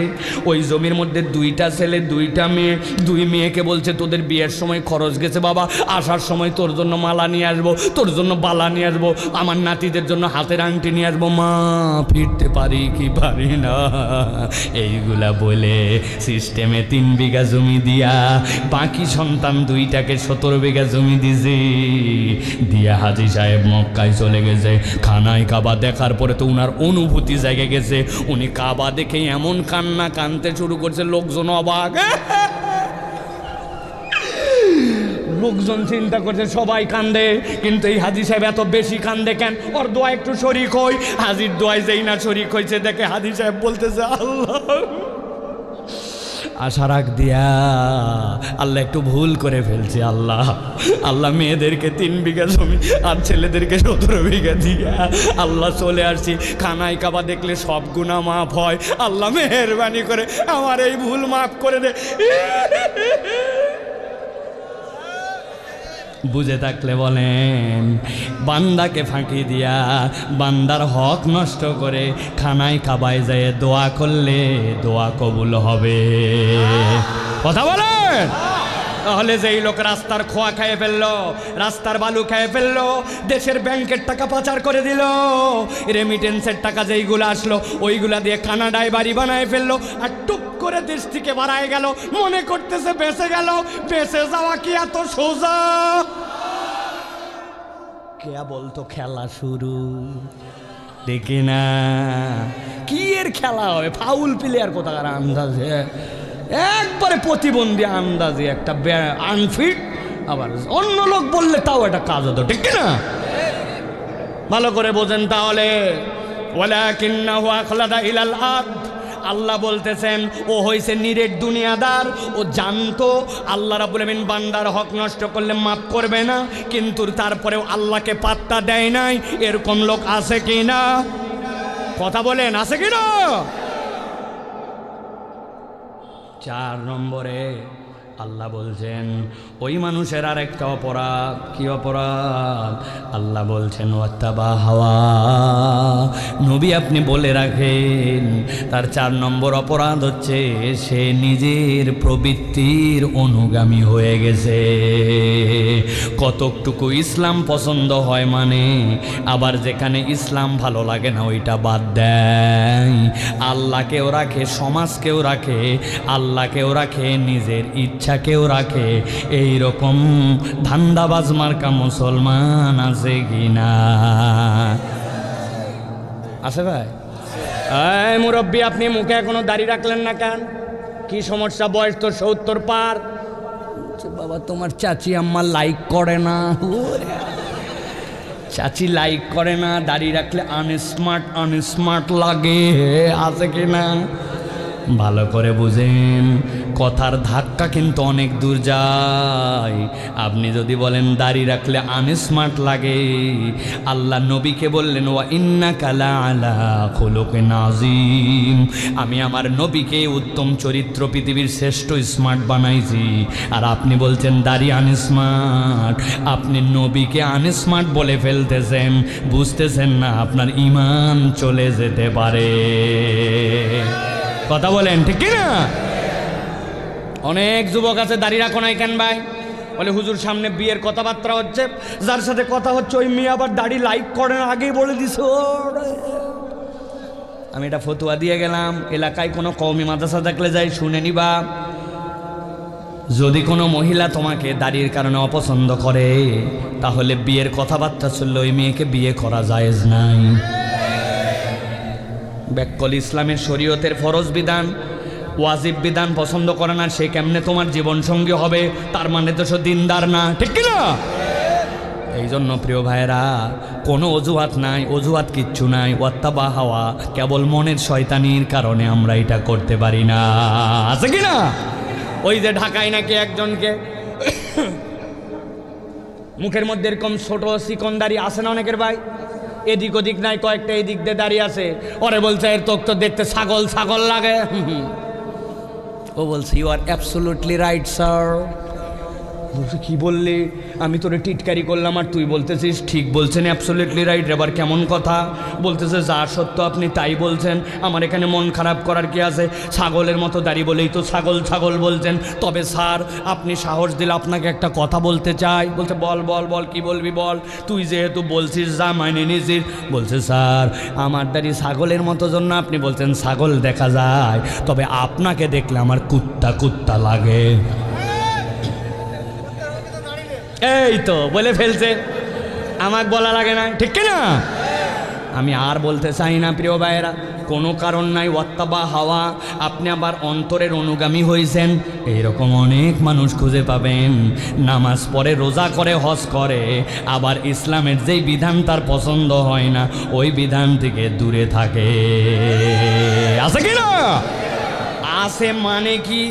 ওই জমির মধ্যে 2টা ছেলে 2টা মেয়ে, 2 মেয়েকে বলছে তোদের বিয়ের সময় খরচ গেছে বাবা, আসার সময় তোর জন্য মালা নিয়ে আসবো, তোর জন্য বালা নিয়ে আসবো, আমার নাতিদের জন্য হাতের আংটি নিয়ে আসবো, মা ফিরতে পারি কি পারি না। এইগুলা বলে সিস্টেমে 3 বিঘা জমি দিয়া বাকি সন্তান 2টাকে 17 বিঘা জমি দিছে দিয়া হাজী সাহেব মক্কায় চলে গেছে। খানায় কাবা দেখার পরে তো উনার অনুভূতি জায়গা গেছে, উনি কাবা দেখে এমন কান্না কানতে শুরু করছে, লোকজন অবাক। লোকজন চিন্তা করছে সবাই কান্দে, কিন্তু এই হাজী সাহেব এত বেশি কান্দে কেন? ওর দোয়া একটু শরিক হই। হাজির দোয়ায় যেই না শরিক হয়েছে দেখে হাজী সাহেব বলতেছে আল্লাহ, আশা রাখ দিয়া আল্লাহ একটু ভুল করে ফেলছে, আল্লাহ আল্লাহ মেয়েদেরকে 3 বিঘা জমি আর ছেলেদেরকে 17 বিঘা দিয়া আল্লাহ চলে আসছি, খানায় কাবা দেখলে সব গুনাহ মাফ হয়, আল্লাহ মেহেরবানি করে আমার এই ভুল মাফ করে দে। বুঝে থাকলে বলেন, বান্দাকে ফাঁকি দিয়া বান্দার হক নষ্ট করে খানায় কাবায় যায় দোয়া করলে দোয়া কবুল হবে। কথা বলেন। তাহলে যেই লোক রাস্তার খোয়া খেয়ে ফেললো, রাস্তার বালু খেয়ে ফেললো, দেশের ব্যাংকের টাকা পাচার করে দিল, রেমিটেন্সের টাকা যেইগুলো আসলো ওইগুলা দিয়ে কানাডায় বাড়ি বানায় ফেললো, আর টুক করে দেশ থেকে বাড়ায় গেল, মনে করতেছে বেঁচে গেল। বেঁচে যাওয়া কি এত সোজা? কে বলতো খেলা শুরু, দেখি না কি এর খেলা হবে, ফাউল প্লেয়ার কোথাকার আন্দাজে, একবারে প্রতিবন্ধী আন্দাজে, একটা আনফিট, আবার অন্য লোক বললে তাও একটা কাজ হতো, ঠিক না? ভালো করে বোঝেন তাহলে। ওয়ালাকিন্নাহু আখলাদা ইলাল আরদ, আল্লাহ বলতেছেন ও হইছে নিরেট দুনিয়াদার, ও জানতো আল্লাহ রাব্বুল আমিন বান্দার হক নষ্ট করলে মাফ করবে না, কিন্তু তারপরেও আল্লাহকে পাত্তা দেয় নাই। এরকম লোক আছে কি না? কথা বলেন, আছে কি না? 4 নম্বরে আল্লাহ বলছেন ওই মানুষের আর একটা অপরাধ। কি অপরাধ? আল্লাহ বলছেন ওয়াত্তাবা হাওয়া। নবী আপনি বলে রাখেন তার 4 নম্বর অপরাধ হচ্ছে সে নিজের প্রবৃত্তির অনুগামী হয়ে গেছে। কতকটুকু ইসলাম পছন্দ হয় মানে, আবার যেখানে ইসলাম ভালো লাগে না ওইটা বাদ দেয়। আল্লাহকেও রাখে, সমাজকেও রাখে, আল্লাহকেও রাখে, নিজের ইচ্ছাকেও রাখে। এই রকম ধান্দাবাজ মার্কা মুসলমান আছে কিনা? আছে ভাই? এই মুরব্বী, আপনি মুখে এখনো দাড়ি রাখলেন না কেন? কি সমস্যা? বয়স তো 70 পার। বাবা তোমার চাচি আম্মা লাইক করে না, চাচি লাইক করে না, দাড়ি রাখলে আনস্মার্ট লাগে। আছে কিনা? ভালো করে বুঝেন, কথার ধাক্কা কিন্তু অনেক দূর যায়। আপনি যদি বলেন দাড়ি রাখলে আনস্মার্ট লাগে, আল্লাহ নবীকে বললেন ওয়া ইন্নাকা লাআলা খুলুকিন আযীম, আমি আমার নবীকে উত্তম চরিত্র, পৃথিবীর শ্রেষ্ঠ স্মার্ট বানাইছি। আর আপনি বলছেন দাড়ি আনস্মার্ট, আপনি নবীকে আনস্মার্ট বলে ফেলতেছেন, বুঝতেছেন না আপনার ঈমান চলে যেতে পারে। কথা বলেন, ঠিক না? অনেক যুবক আছে দাড়ি রাখো নাই কেন ভাই? বলে হুজুর সামনে বিয়ের কথাবার্তা হচ্ছে, যার সাথে কথা হচ্ছে ওই মেয়ে আবার দাড়ি লাইক করে না, আগেই বলে দিছে। আমি এটা ফতুয়া দিয়ে গেলাম, এলাকায় কোনো কওমি মাদ্রাসা থাকলে যাই শুনে নিবা। যদি কোনো মহিলা তোমাকে দাড়ির কারণে অপছন্দ করে, তাহলে বিয়ের কথাবার্তা চললে ওই মেয়েকে বিয়ে করা জায়েজ নাই। ব্যাকল ইসলামের শরীয়তের ফরজ বিধান, ওয়াজিব বিধান পছন্দ করে না, সে কেমনে তোমার জীবন সঙ্গী হবে? তার মানে তো সে দিনদার না, ঠিক কিনা? এই জন্য প্রিয় ভাইরা, কোনো অজুহাত নাই, অজুহাত কিচ্ছু নাই। ওয়াত্তাবা হাওয়া, কেবল মনের শয়তানির কারণে আমরা এটা করতে পারি না, আছে কি না? ওই যে ঢাকায় নাকি একজনকে মুখের মধ্যে এরকম ছোট চিকনদারি আছে না অনেকের ভাই, এদিক ওদিক নাই, কয়েকটা এদিক দিয়ে দাঁড়িয়ে আছে। ওরে বলছে এর তোক তো দেখতে ছাগল ছাগল লাগে। ও বলছে you are absolutely right sir. বলছে কি বললি? আমি তোরে টিটকারি করলাম আর তুই বলতেছিস ঠিক বলছেন, অ্যাবসোলিউটলি রাইট। এবার কেমন কথা? বলতেছে যা সত্য আপনি তাই বলছেন, আমার এখানে মন খারাপ করার কি আছে? ছাগলের মতো দাঁড়িয়ে বলেই তো ছাগল ছাগল বলছেন। তবে স্যার আপনি সাহস দিলে আপনাকে একটা কথা বলতে চাই। বলছে বল বল বল, কি বলবি বল, তুই যেহেতু বলছিস যা মাইনে নিছিস। বলছে স্যার আমার দাড়ি ছাগলের মতো জন্য আপনি বলছেন ছাগল দেখা যায়, তবে আপনাকে দেখলে আমার কুত্তা কুত্তা লাগে। এই তো বলে ফেলছে, আমাকে বলা লাগে না, ঠিক কিনা? আমি আর বলতে চাই না প্রিয় ভাইয়েরা, কোনো কারণ নাই। ওয়াত্তাবা হাওয়া, আপনি আবার অন্তরের অনুগামী হয়েছেন, এইরকম অনেক মানুষ খুঁজে পাবেন। নামাজ পড়ে, রোজা করে, হজ করে, আবার ইসলামের যেই বিধান তার পছন্দ হয় না ওই বিধান থেকে দূরে থাকে, আছে কি না? আছে মানে কি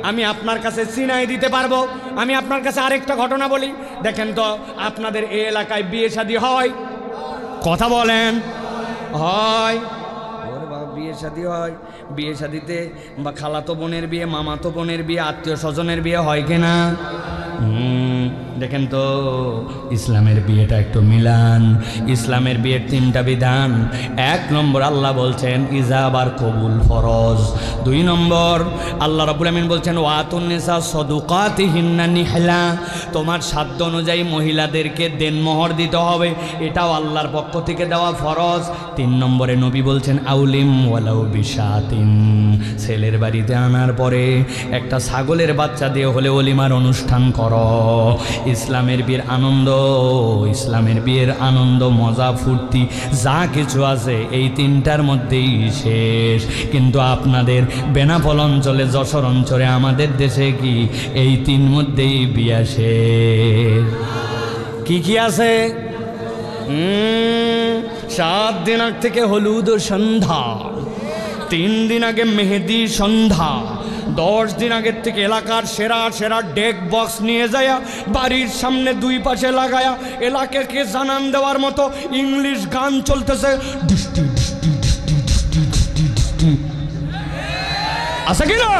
আমি আপনার কাছে চিনাই দিতে পারবো। আমি আপনার কাছে আরেকটা ঘটনা বলি, দেখেন তো আপনাদের এই এলাকায় বিয়ে শাদী হয়? কথা বলেন, হয়? ওরে বাবা, বিয়ে শাদী হয়। বিয়ে শাদীতে বা খালাতো বোনের বিয়ে, মামাতো বোনের বিয়ে, আত্মীয় স্বজনের বিয়ে হয় কিনা? দেখেন তো ইসলামের বিয়েটা একটু মিলান। ইসলামের বিয়ের 3টা বিধান। 1 নম্বর আল্লাহ বলছেন ইজাবার কবুল ফরজ। 2 নম্বর আল্লাহ রাব্বুল আমিন বলছেন ওয়াতুন নিসা সাদুকাতিহিন্না নিহলা, তোমার সাধ্য অনুযায়ী মহিলাদেরকে দেনমোহর দিতে হবে, এটাও আল্লাহর পক্ষ থেকে দেওয়া ফরজ। 3 নম্বরে নবী বলছেন আউলিম ওয়ালাউ বিশাতিন, ছেলের বাড়িতে আনার পরে একটা ছাগলের বাচ্চা দিয়ে হলে ওলিমার অনুষ্ঠান করো। ইসলামের বিয়ের আনন্দ, ইসলামের বিয়ের আনন্দ, মজা, ফুর্তি যা কিছু আছে এই 3টার মধ্যেই শেষ। কিন্তু আপনাদের বেনাপোল অঞ্চলে, যশোর অঞ্চলে, আমাদের দেশে কি এই 3 মধ্যেই বিয়া শেষ? কি কি আছে? 7 দিন আগ থেকে হলুদ সন্ধ্যা, 3 দিন আগে মেহেদি সন্ধ্যা, 10 দিন আগের থেকে এলাকার সেরা সেরা ডেক বক্স নিয়ে যায় বাড়ির সামনে 2 পাশে লাগায়া এলাকাকে জানান দেওয়ার মতো ইংলিশ গান চলতেছে। আছে কিনা?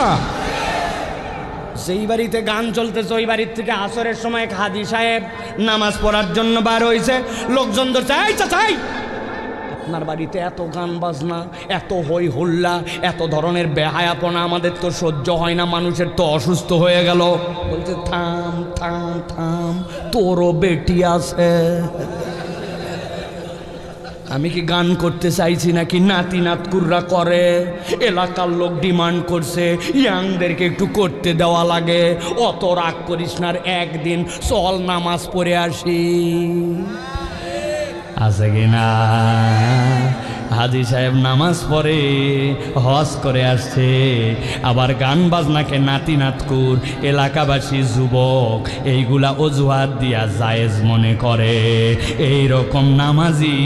যেই বাড়িতে গান চলতেছে ওই বাড়ির থেকে আসরের সময় হাজি সাহেব নামাজ পড়ার জন্য বার হয়েছে। লোকজন তো চাই চাই, আপনার বাড়িতে এত গান বাজনা, এত হই হুল্লা, এত ধরনের বেহায়াপনা আমাদের তো সহ্য হয় না, মানুষের তো অসুস্থ হয়ে গেল। বলছে থাম থাম থাম, তোরও বেটি আছে। আমি কি গান করতে চাইছি নাকি নাতি নাতকুররা করে? এলাকার লোক ডিমান্ড করছে, ইয়াংদেরকে একটু করতে দেওয়া লাগে। অত রাগ করিস না, একদিন চল নামাজ পড়ে আসি, আছে কিনা? হাজি সাহেব নামাজ পড়ে হজ করে আসছে, আবার গান বাজনাকে নাতি নাতকুর, এলাকাবাসী, যুবক এইগুলা অজুহাত দিয়া জায়েজ মনে করে। এই রকম নামাজি,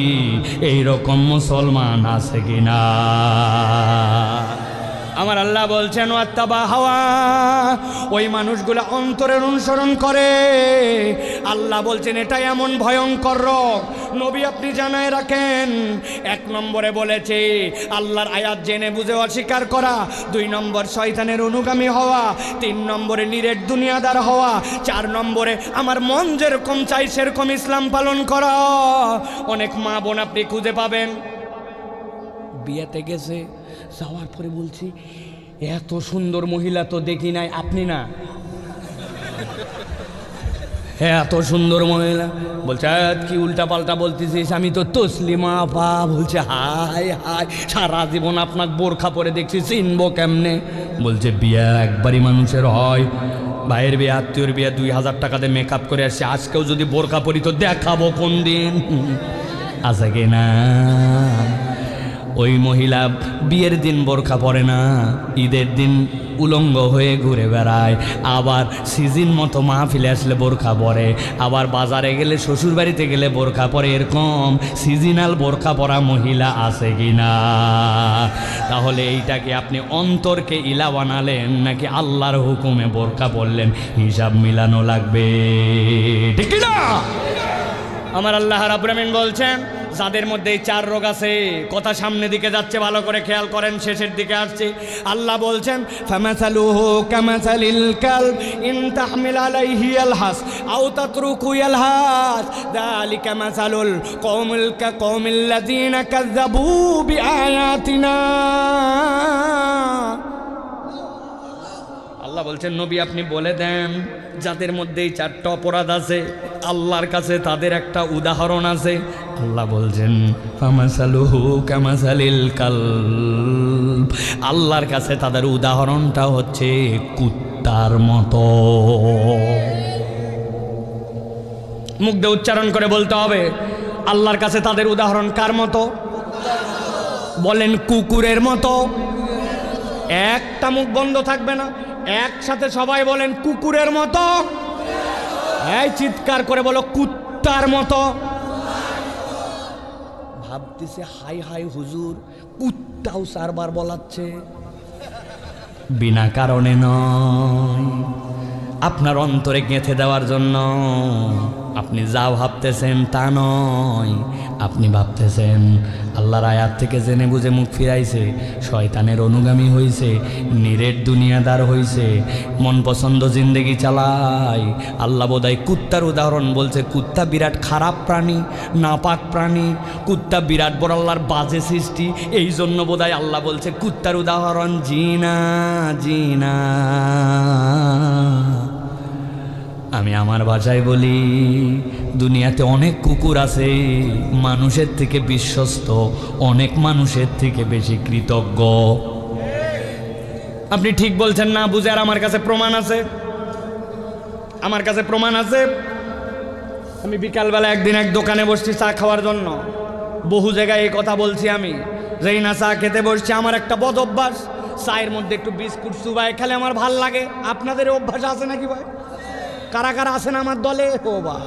এই রকম মুসলমান আছে কিনা? আমার আল্লাহ বলছেন ওয়াত্তাবা হাওয়া, ওই মানুষগুলো অন্তরের অনুসরণ করে। আল্লাহ বলছেন এটা এমন ভয়ঙ্কর রোগ, নবী আপনি জানায় রাখেন। 1 নম্বরে বলেছে আল্লাহর আয়াত জেনে বুঝে অস্বীকার করা, 2 নম্বর শয়তানের অনুগামী হওয়া, 3 নম্বরে নিরেট দুনিয়াদার হওয়া, 4 নম্বরে আমার মন যেরকম চাই সেরকম ইসলাম পালন করা। অনেক মা বোন আপনি খুঁজে পাবেন বিয়েতে গেছে, যাওয়ার পরে বলছি এত সুন্দর মহিলা তো দেখি নাই। আপনি না, হ্যাঁ এত সুন্দর মহিলা। বলছে কি উল্টা পাল্টা বলতেছিস? আমি তো তসলিমা আপা। বলছে হাই হাই, সারা জীবন আপনাকে বোরখা পরে দেখছি, চিনবো কেমনে? বলছে বিয়া একবারই মানুষের হয়, ভাইয়ের বিয়ে, আত্মীয়র বিয়ে, 2000 টাকাতে মেকআপ করে আসছে, আজকেও যদি বোরখা পরি তো দেখাবো কোন দিন। আছে কি না? ওই মহিলা বিয়ের দিন বোরখা পরে না, ঈদের দিন উলঙ্গ হয়ে ঘুরে বেড়ায়, আবার সিজন মতো মাহফিলে আসলে বোরখা পরে, আবার বাজারে গেলে, শ্বশুর বাড়িতে গেলে বোরখা পরে। এরকম সিজনাল বোরখা পরা মহিলা আছে কি না? তাহলে এইটাকে আপনি অন্তরকে ইলা বানালেন নাকি আল্লাহর হুকুমে বোরখা পরলেন? হিসাব মিলানো লাগবে, ঠিক না? আমার আল্লাহ রাব্বুল আমিন বলছেন যাদের মধ্যে এই 4 রোগ আছে, কথা সামনে দিকে যাচ্ছে, ভালো করে খেয়াল করেন, শেষের দিকে আসছে। আল্লাহ বলছেন ফামাসালুহু কামাসালিল কালব ইন তাহমিল আলাইহি ইয়ালহাস আও তাতরুকু ইয়ালহাস যালিকা মাসালুল কওমিল্লাযিনা কাযযাবু বিআয়াতিনা। আল্লাহ বলছেন নবী আপনি বলে দেন যাদের মধ্যে এই 4টা অপরাধ আছে, আল্লাহর কাছে তাদের একটা উদাহরণ আছে। আল্লাহ বলছেন ফামাসালুহু কামাসালিল কালব, আল্লাহর কাছে তাদের উদাহরণটা হচ্ছে কুত্তার মতো। মুখ দিয়ে উচ্চারণ করে বলতে হবে, আল্লাহর কাছে তাদের উদাহরণ কার মতো? বলেন কুকুরের মতো। একটা মুখ বন্ধ থাকবে না, একসাথে সবাই বলেন কুকুরের মতো। এই চিৎকার করে বলো কুত্তার মতো। ভাবতেছে হাই হাই হুজুর, কুত্তাও 4 বার বলাচ্ছে, বিনা কারণে নয়, আপনার অন্তরে গেঁথে দেওয়ার জন্য। আপনি যা ভাবতেছেন তা নয়, আপনি ভাবতেছেন আল্লাহর আয়াত থেকে জেনে বুঝে মুখ ফিরাইছে, শয়তানের অনুগামী হইছে, নিরেট দুনিয়াদার হইছে, মন পছন্দ জিন্দেগি চালায়। আল্লাহ বোধহয় কুত্তার উদাহরণ বলছে। কুত্তা বিরাট খারাপ প্রাণী, নাপাক প্রাণী, কুত্তা বিরাট বড় আল্লাহর বাজে সৃষ্টি, এই জন্য বোধহয় আল্লাহ বলছে কুত্তার উদাহরণ। জিনা জিনা। আমি আমার ভাষায় বলি, দুনিয়াতে অনেক কুকুর আছে, মানুষের থেকে বিশ্বস্ত, অনেক মানুষের থেকে বেশি কৃতজ্ঞ। আপনি ঠিক বলছেন না বুঝে, আর আমার কাছে প্রমাণ আছে, আমার কাছে প্রমাণ আছে। আমি বিকালবেলা একদিন এক দোকানে বসছি চা খাওয়ার জন্য, বহু জায়গায় এই কথা বলছি আমি, যেই না চা খেতে বসছি, আমার একটা বদ অভ্যাস, চায়ের মধ্যে একটু বিস্কুট চুবাই খেলে আমার ভাল লাগে। আপনাদের অভ্যাস আছে নাকি ভাই? কারা কারা আছেন আমার দলে? ও ভাই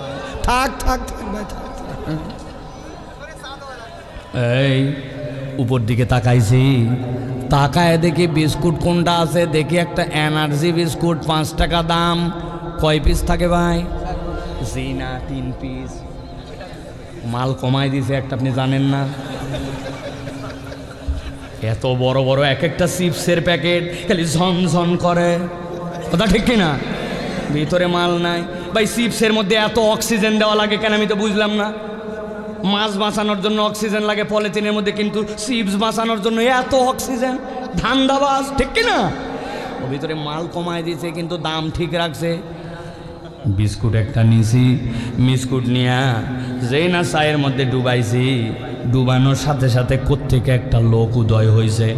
থাক থাক থাক ভাই থাক। এই উপর দিকে তাকাইছি, তাকায় দেখি বিস্কুট কোনটা আছে, দেখি একটা এনার্জি বিস্কুট 5 টাকা দাম। কয় পিস থাকে ভাই? জি না, 3 পিস। মাল কমাই দিছে একটা, আপনি জানেন না? এত বড় বড় এক একটা চিপসের প্যাকেট, খালি ঝনঝন করে, কথা ঠিক কিনা? ভিতরে মাল নাই ভাই। চিপসের মধ্যে এত অক্সিজেন দেওয়া লাগে কেন আমি তো বুঝলাম না। মাছ বাঁচানোর জন্য অক্সিজেন লাগে পলিথিনের মধ্যে, কিন্তু চিপস বাঁচানোর জন্য এত অক্সিজেন, ধান্দাবাজ, ঠিক কিনা? ও ভিতরে মাল কমায় দিয়েছে কিন্তু দাম ঠিক রাখছে। বিস্কুট একটা নিছি, বিস্কুট নিয়া যেই না চায়ের মধ্যে ডুবাইছি, ডুবানোর সাথে সাথে কোত্থেকে একটা লোক উদয় হয়েছে।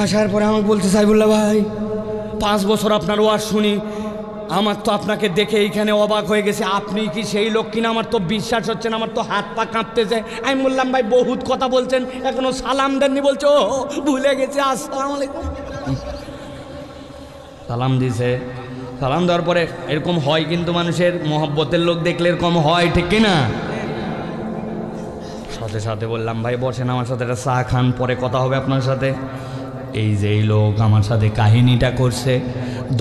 আসার পরে আমাকে বলতে, সাইবুল্লাহ ভাই 5 বছর আপনার ওয়াজ শুনি, আমার তো আপনাকে দেখে এইখানে অবাক হয়ে গেছে, আপনি কি সেই লোক কিনা? আমার তো বিশ্বাস হচ্ছে না, আমার তো হাত পা কাঁপতেছে। আমি বললাম ভাই বহুত কথা বলছেন, এখনো সালাম দেননি। বলছে ও ভুলে গেছে, আসসালামু আলাইকুম। সালাম দিছে, সালাম দেওয়ার পরে এরকম হয় কিন্তু মানুষের মহব্বতের লোক দেখলে এরকম হয়, ঠিক কিনা? সাথে সাথে বললাম ভাই বসেন, আমার সাথে একটা চা খান, পরে কথা হবে আপনার সাথে। এই যে এই লোক আমার সাথে কাহিনীটা করছে,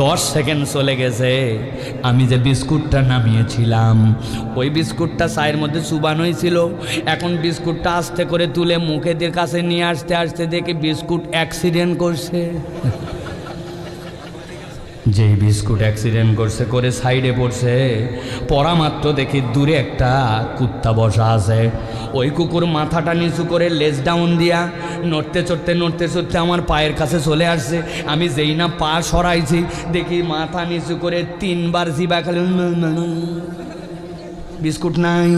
10 সেকেন্ড চলে গেছে। আমি যে বিস্কুটটা নামিয়েছিলাম, ওই বিস্কুটটা চায়ের মধ্যে চুবানোই ছিল। এখন বিস্কুটটা আস্তে করে তুলে মুখের কাছে নিয়ে আসতে আসতে দেখে বিস্কুট অ্যাক্সিডেন্ট করছে। যেই বিস্কুট অ্যাক্সিডেন্ট করছে করে সাইডে পড়ছে, পড়া মাত্র দেখি দূরে একটা কুত্তা বসা আছে। ওই কুকুর মাথাটা নিচু করে লেজ ডাউন দিয়া নড়তে চড়তে আমার পায়ের কাছে চলে আসছে। আমি যেই না পা সরাইছি দেখি মাথা নিচু করে 3 বার জিবা খালি, বিস্কুট নাই।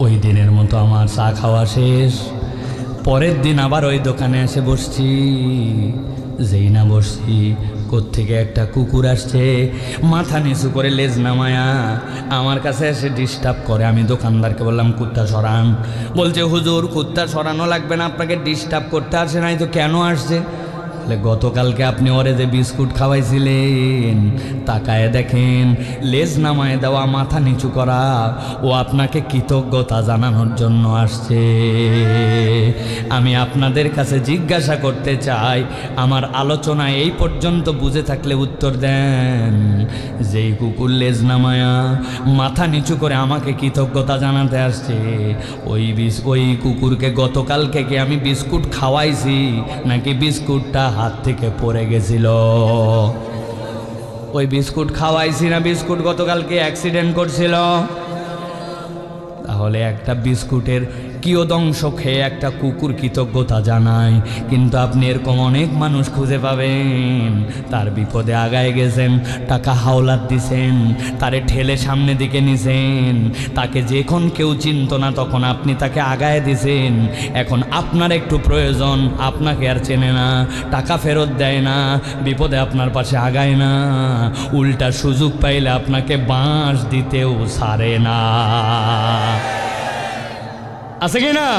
ওই দিনের মতো আমার চা খাওয়া শেষ। পরের দিন আবার ওই দোকানে এসে বসছি। যেই না বসছি কোত্থেকে একটা কুকুর আসছে, মাথা নিচু করে লেজ নামায়া আমার কাছে এসে ডিস্টার্ব করে। আমি দোকানদারকে বললাম কুত্তা সরান। বলছে হুজুর কুত্তা সরানো লাগবে না, আপনাকে ডিস্টার্ব করতে আসে নাই তো কেন আসছে? গতকালকে আপনি ওরে যে বিস্কুট খাওয়াইছিলেন, তাকায় দেখেন লেজ নামায় দেওয়া, মাথা নিচু করা, ও আপনাকে কৃতজ্ঞতা জানানোর জন্য আসছে। আমি আপনাদের কাছে জিজ্ঞাসা করতে চাই, আমার আলোচনা এই পর্যন্ত বুঝে থাকলে উত্তর দেন। যেই কুকুর লেজ নামায়া মাথা নিচু করে আমাকে কৃতজ্ঞতা জানাতে আসছে, ওই কুকুরকে গতকালকে কি আমি বিস্কুট খাওয়াইছি নাকি বিস্কুটটা হাত থেকে পড়ে গেছিল? ওই বিস্কুট খাওয়াইছি না বিস্কুট গতকালকে অ্যাক্সিডেন্ট করছিল? তাহলে একটা বিস্কুটের কিয়দংশ খেয়ে একটা কুকুর কৃতজ্ঞতা জানায়, কিন্তু আপনি এরকম অনেক মানুষ খুঁজে পাবেন তার বিপদে আগায় গেছেন, টাকা হাওলাত দিছেন, তারে ঠেলে সামনে দিকে নিছেন, তাকে যখন কেউ চিনত না তখন আপনি তাকে আগায় দিছেন। এখন আপনার একটু প্রয়োজন, আপনাকে আর চেনে না, টাকা ফেরত দেয় না, বিপদে আপনার পাশে আগায় না, উল্টা সুযোগ পাইলে আপনাকে বাঁশ দিতেও ছাড়ে না। আছে কি না?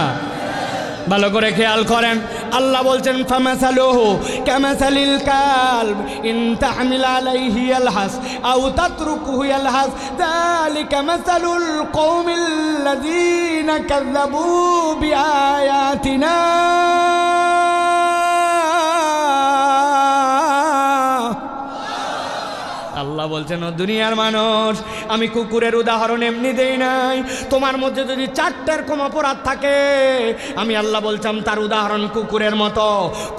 ভালো করে খেয়াল করেন। আল্লাহ বলছেন ফামাসালুহু কামাসালিল কালব ইন তাহমিল আলাইহি ইয়ালহাস আও তাতরুকুহু ইয়ালহাস যালিকা মাসালুল কওমিল্লাযীনা কাযাবু বিআয়াতিনা। আল্লাহ বলছেন ও দুনিয়ার মানুষ, আমি কুকুরের উদাহরণ এমনি দেই নাই। তোমার মধ্যে যদি 4টার কম অপরাধ থাকে, আমি আল্লাহ বলতাম তার উদাহরণ কুকুরের মতো।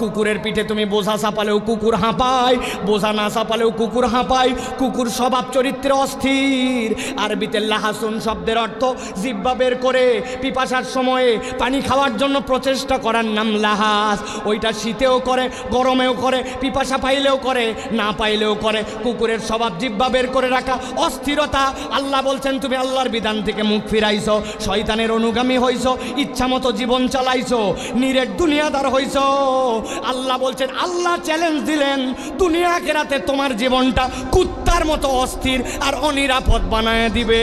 কুকুরের পিঠে তুমি বোঝা চাপালেও কুকুর হাঁপায়, বোঝা না চাপালেও কুকুর হাঁপায়। কুকুর স্বভাব চরিত্রে অস্থির। আরবিতে লাহাসুন শব্দের অর্থ জিহ্বা বের করে পিপাসার সময়ে পানি খাওয়ার জন্য প্রচেষ্টা করার নাম লাহাস। ওইটা শীতেও করে, গরমেও করে, পিপাসা পাইলেও করে, না পাইলেও করে। কুকুরের স্বভাব জিহ্বা বের করে রাখা, অস্থিরতা। আল্লাহ বলছেন তুমি আল্লাহর বিধান থেকে মুখ ফিরাইছো, শয়তানের অনুগামী হইছো, ইচ্ছা মতো জীবন চালাইছো, নিরেট দুনিয়াদার হইছো। আল্লাহ বলছেন, আল্লাহ চ্যালেঞ্জ দিলেন দুনিয়া আখিরাতে তোমার জীবনটা কুত্তার মতো অস্থির আর অনিরাপদ বানায় দিবে।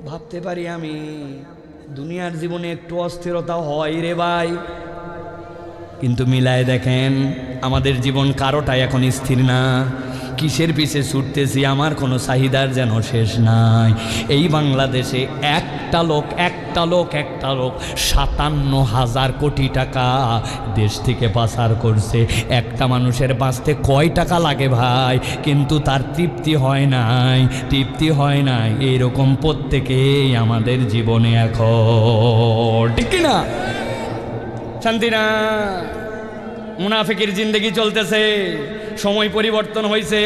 ভাবতে পারি আমি দুনিয়ার জীবনে একটু অস্থিরতা হয় রে ভাই, কিন্তু মিলায় দেখেন আমাদের জীবন কারোটাই এখন স্থির না। কিসের পিছে ছুটতেছি, আমার কোনো চাহিদার যেন শেষ নাই। এই বাংলাদেশে একটা লোক 57,000 কোটি টাকা দেশ থেকে পাচার করছে। একটা মানুষের বাঁচতে কয় টাকা লাগে ভাই, কিন্তু তার তৃপ্তি হয় নাই। এইরকম প্রত্যেকেই আমাদের জীবনে এখন, ঠিক না? শান্তি না, মুনাফিকের জিন্দেগি চলতেছে। সময় পরিবর্তন হয়েছে,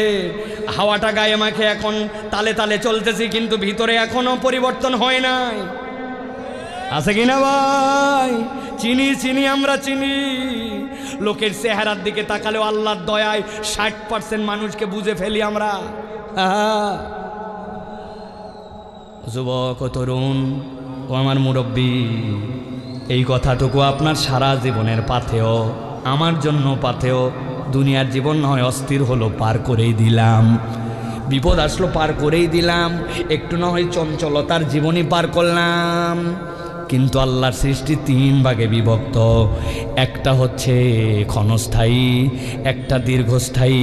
হাওয়াটা গায়ে মাখে এখন তালে তালে চলতেছি, কিন্তু ভিতরে এখনো পরিবর্তন হয় নাই। আছে কি না ভাই? চিনি আমরা চিনি। লোকের চেহারার দিকে তাকালেও আল্লাহর দয়ায় 60% মানুষকে বুঝে ফেলি আমরা। যুবক ও তরুণ ও আমার মুরব্বী, এই কথাটুকু আপনার সারা জীবনের পাথেয়, আমার জন্য পাথেয়। দুনিয়ার জীবন নয় অস্থির হলো, পার করেই দিলাম। বিপদ আসলো, পার করেই দিলাম। একটু না হয় চঞ্চলতার জীবনই পার করলাম। কিন্তু আল্লাহর সৃষ্টি 3 ভাগে বিভক্ত। একটা হচ্ছে ক্ষণস্থায়ী, একটা দীর্ঘস্থায়ী,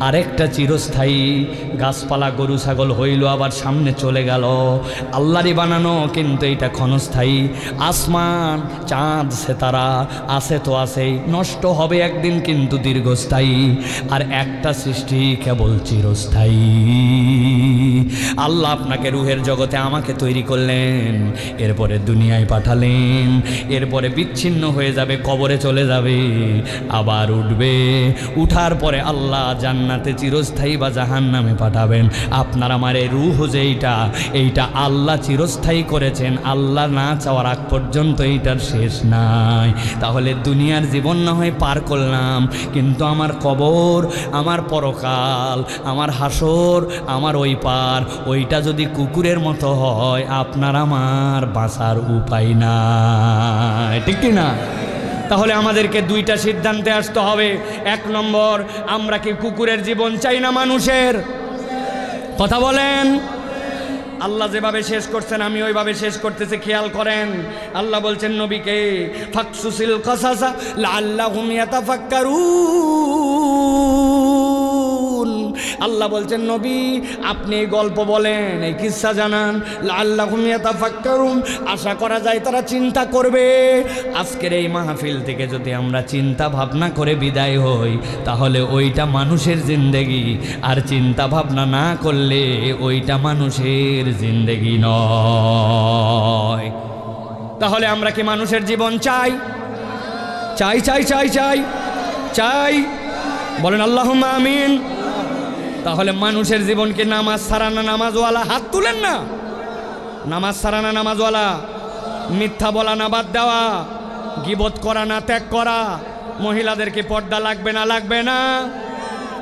আর একটা চিরস্থায়ী। গাছপালা গরু ছাগল হইল আবার সামনে চলে গেল, আল্লাহরই বানানো, কিন্তু এটা ক্ষণস্থায়ী। আসমান চাঁদ সেতারা আছে তো আছেই, নষ্ট হবে একদিন, কিন্তু দীর্ঘস্থায়ী। আর একটা সৃষ্টি কেবল চিরস্থায়ী। আল্লাহ আপনাকে রুহের জগতে আমাকে তৈরি করলেন, এরপরে দুনিয়ায় পাঠালেন, এরপরে বিচ্ছিন্ন হয়ে যাবে, কবরে চলে যাবে, আবার উঠবে, উঠার পরে আল্লাহ জান্নাতে চিরস্থায়ী বা জাহান্নামে পাঠাবেন। আপনার আমার এই রূহ যেইটা, এইটা আল্লাহ চিরস্থায়ী করেছেন, আল্লাহ না চাওয়ার আগ পর্যন্ত এইটার শেষ নাই। তাহলে দুনিয়ার জীবন না হয় পার করলাম, কিন্তু আমার কবর, আমার পরকাল, আমার হাসর, আমার ওই পার, ওইটা যদি কুকুরের মতো হয়, আপনার আমার বাঁচার উপায় নাই, ঠিক কি না? তাহলে আমাদেরকে দুইটা সিদ্ধান্তে আসতে হবে। 1 নম্বর, আমরা কি কুকুরের জীবন চাই না মানুষের? কথা বলেন। আল্লাহ যেভাবে শেষ করছেন আমি ওইভাবে শেষ করতেছি, খেয়াল করেন। আল্লাহ বলছেন নবীকে, ফাকসুসিল কাসাসা লাআল্লাহুম ইয়াতাফাক্কারুন। আল্লাহ বলছেন নবী আপনি এই গল্প বলেন, এই কিসসা জানান, লাআল্লাহুম ইয়াতাফাক্কারুন, আশা করা যায় তারা চিন্তা করবে। আজকের এই মাহফিল থেকে যদি আমরা চিন্তা ভাবনা করে বিদায় হই, তাহলে ওইটা মানুষের জিন্দেগি, আর চিন্তা ভাবনা না করলে ওইটা মানুষের জিন্দেগি নয়। তাহলে আমরা কি মানুষের জীবন চাই? চাই চাই চাই চাই চাই, বলেন আল্লাহুম্মা আমিন। তাহলে মানুষের জীবন কি নামাজ ছাড়া না নামাজওয়ালা? হাত তুলেন না। নামাজ ছাড়া না নামাজওয়ালা? মিথ্যা বলা না বাদ দেওয়া? গীবত করা না ত্যাগ করা? মহিলাদেরকে পর্দা লাগবে না লাগবে না?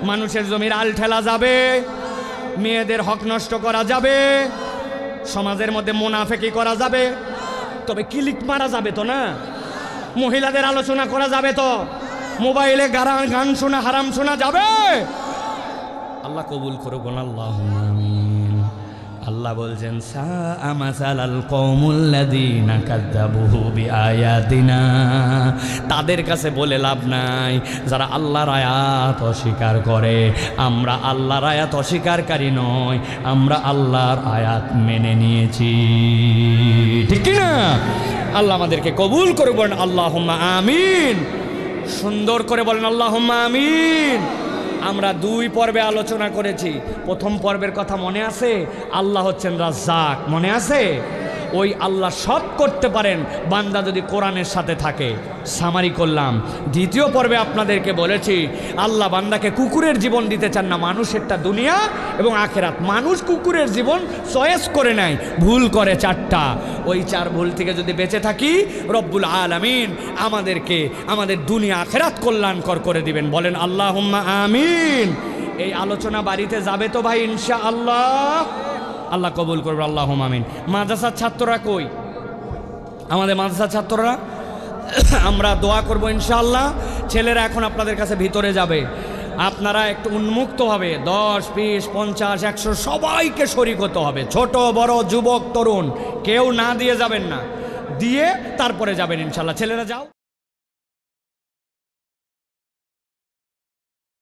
মানুষের জমির আল ঠেলা যাবে? মেয়েদের হক নষ্ট করা যাবে? সমাজের মধ্যে মুনাফিকি করা যাবে? তবে ক্লিক মারা যাবে তো না? মহিলাদের আলোচনা করা যাবে তো? মোবাইলে গান শোনা হারাম শোনা যাবে? আল্লাহ কবুল করুক, আল্লাহুম্মা আমিন। আল্লাহ বলছেন সাআ মাসালাল কওমুল্লাযীনা কাযযাবু বিআয়াতিনা। তাদের কাছে বলে লাভ নাই যারা আল্লাহর আয়াত অস্বীকার করে। আমরা আল্লাহর আয়াত অস্বীকারকারী নয়, আমরা আল্লাহর আয়াত মেনে নিয়েছি, ঠিক কি না? আল্লাহ আমাদেরকে কবুল করুক, বলেন আল্লাহুম্মা আমিন। সুন্দর করে বলেন আল্লাহুম্মা আমিন। আমরা 2 পর্বে আলোচনা করেছি। প্রথম পর্বের কথা মনে আছে? আল্লাহ হচ্ছেন রাজ্জাক, মনে আছে? ওই আল্লাহ সব করতে পারেন বান্দা যদি কোরআনের সাথে থাকে। সামারি করলাম। দ্বিতীয় পর্বে আপনাদেরকে বলেছি আল্লাহ বান্দাকে কুকুরের জীবন দিতে চান না, মানুষেরটা দুনিয়া এবং আখেরাত। মানুষ কুকুরের জীবন চয়েস করে নেয়, ভুল করে 4টা। ওই 4 ভুল থেকে যদি বেঁচে থাকি, রব্বুল আলামিন আমাদেরকে আমাদের দুনিয়া আখেরাত কল্যাণকর করে দিবেন, বলেন আল্লাহুম্মা আমিন। এই আলোচনা বাড়িতে যাবে তো ভাই ইনশাআল্লাহ? আল্লাহ কবুল করবে, আল্লাহুম্মা আমিন। মাদ্রাসার ছাত্ররা কই? আমাদের মাদ্রাসার ছাত্ররা, আমরা দোয়া করব ইনশাআল্লাহ। ছেলেরা এখন আপনাদের কাছে ভিতরে যাবে, আপনারা একটু উন্মুক্তভাবে 10, 20, 50, 100 সবাইকে শরীক হতে হবে, ছোট বড় যুবক তরুণ, কেউ না দিয়ে যাবেন না, দিয়ে তারপরে যাবেন ইনশাআল্লাহ। ছেলেরা যাও।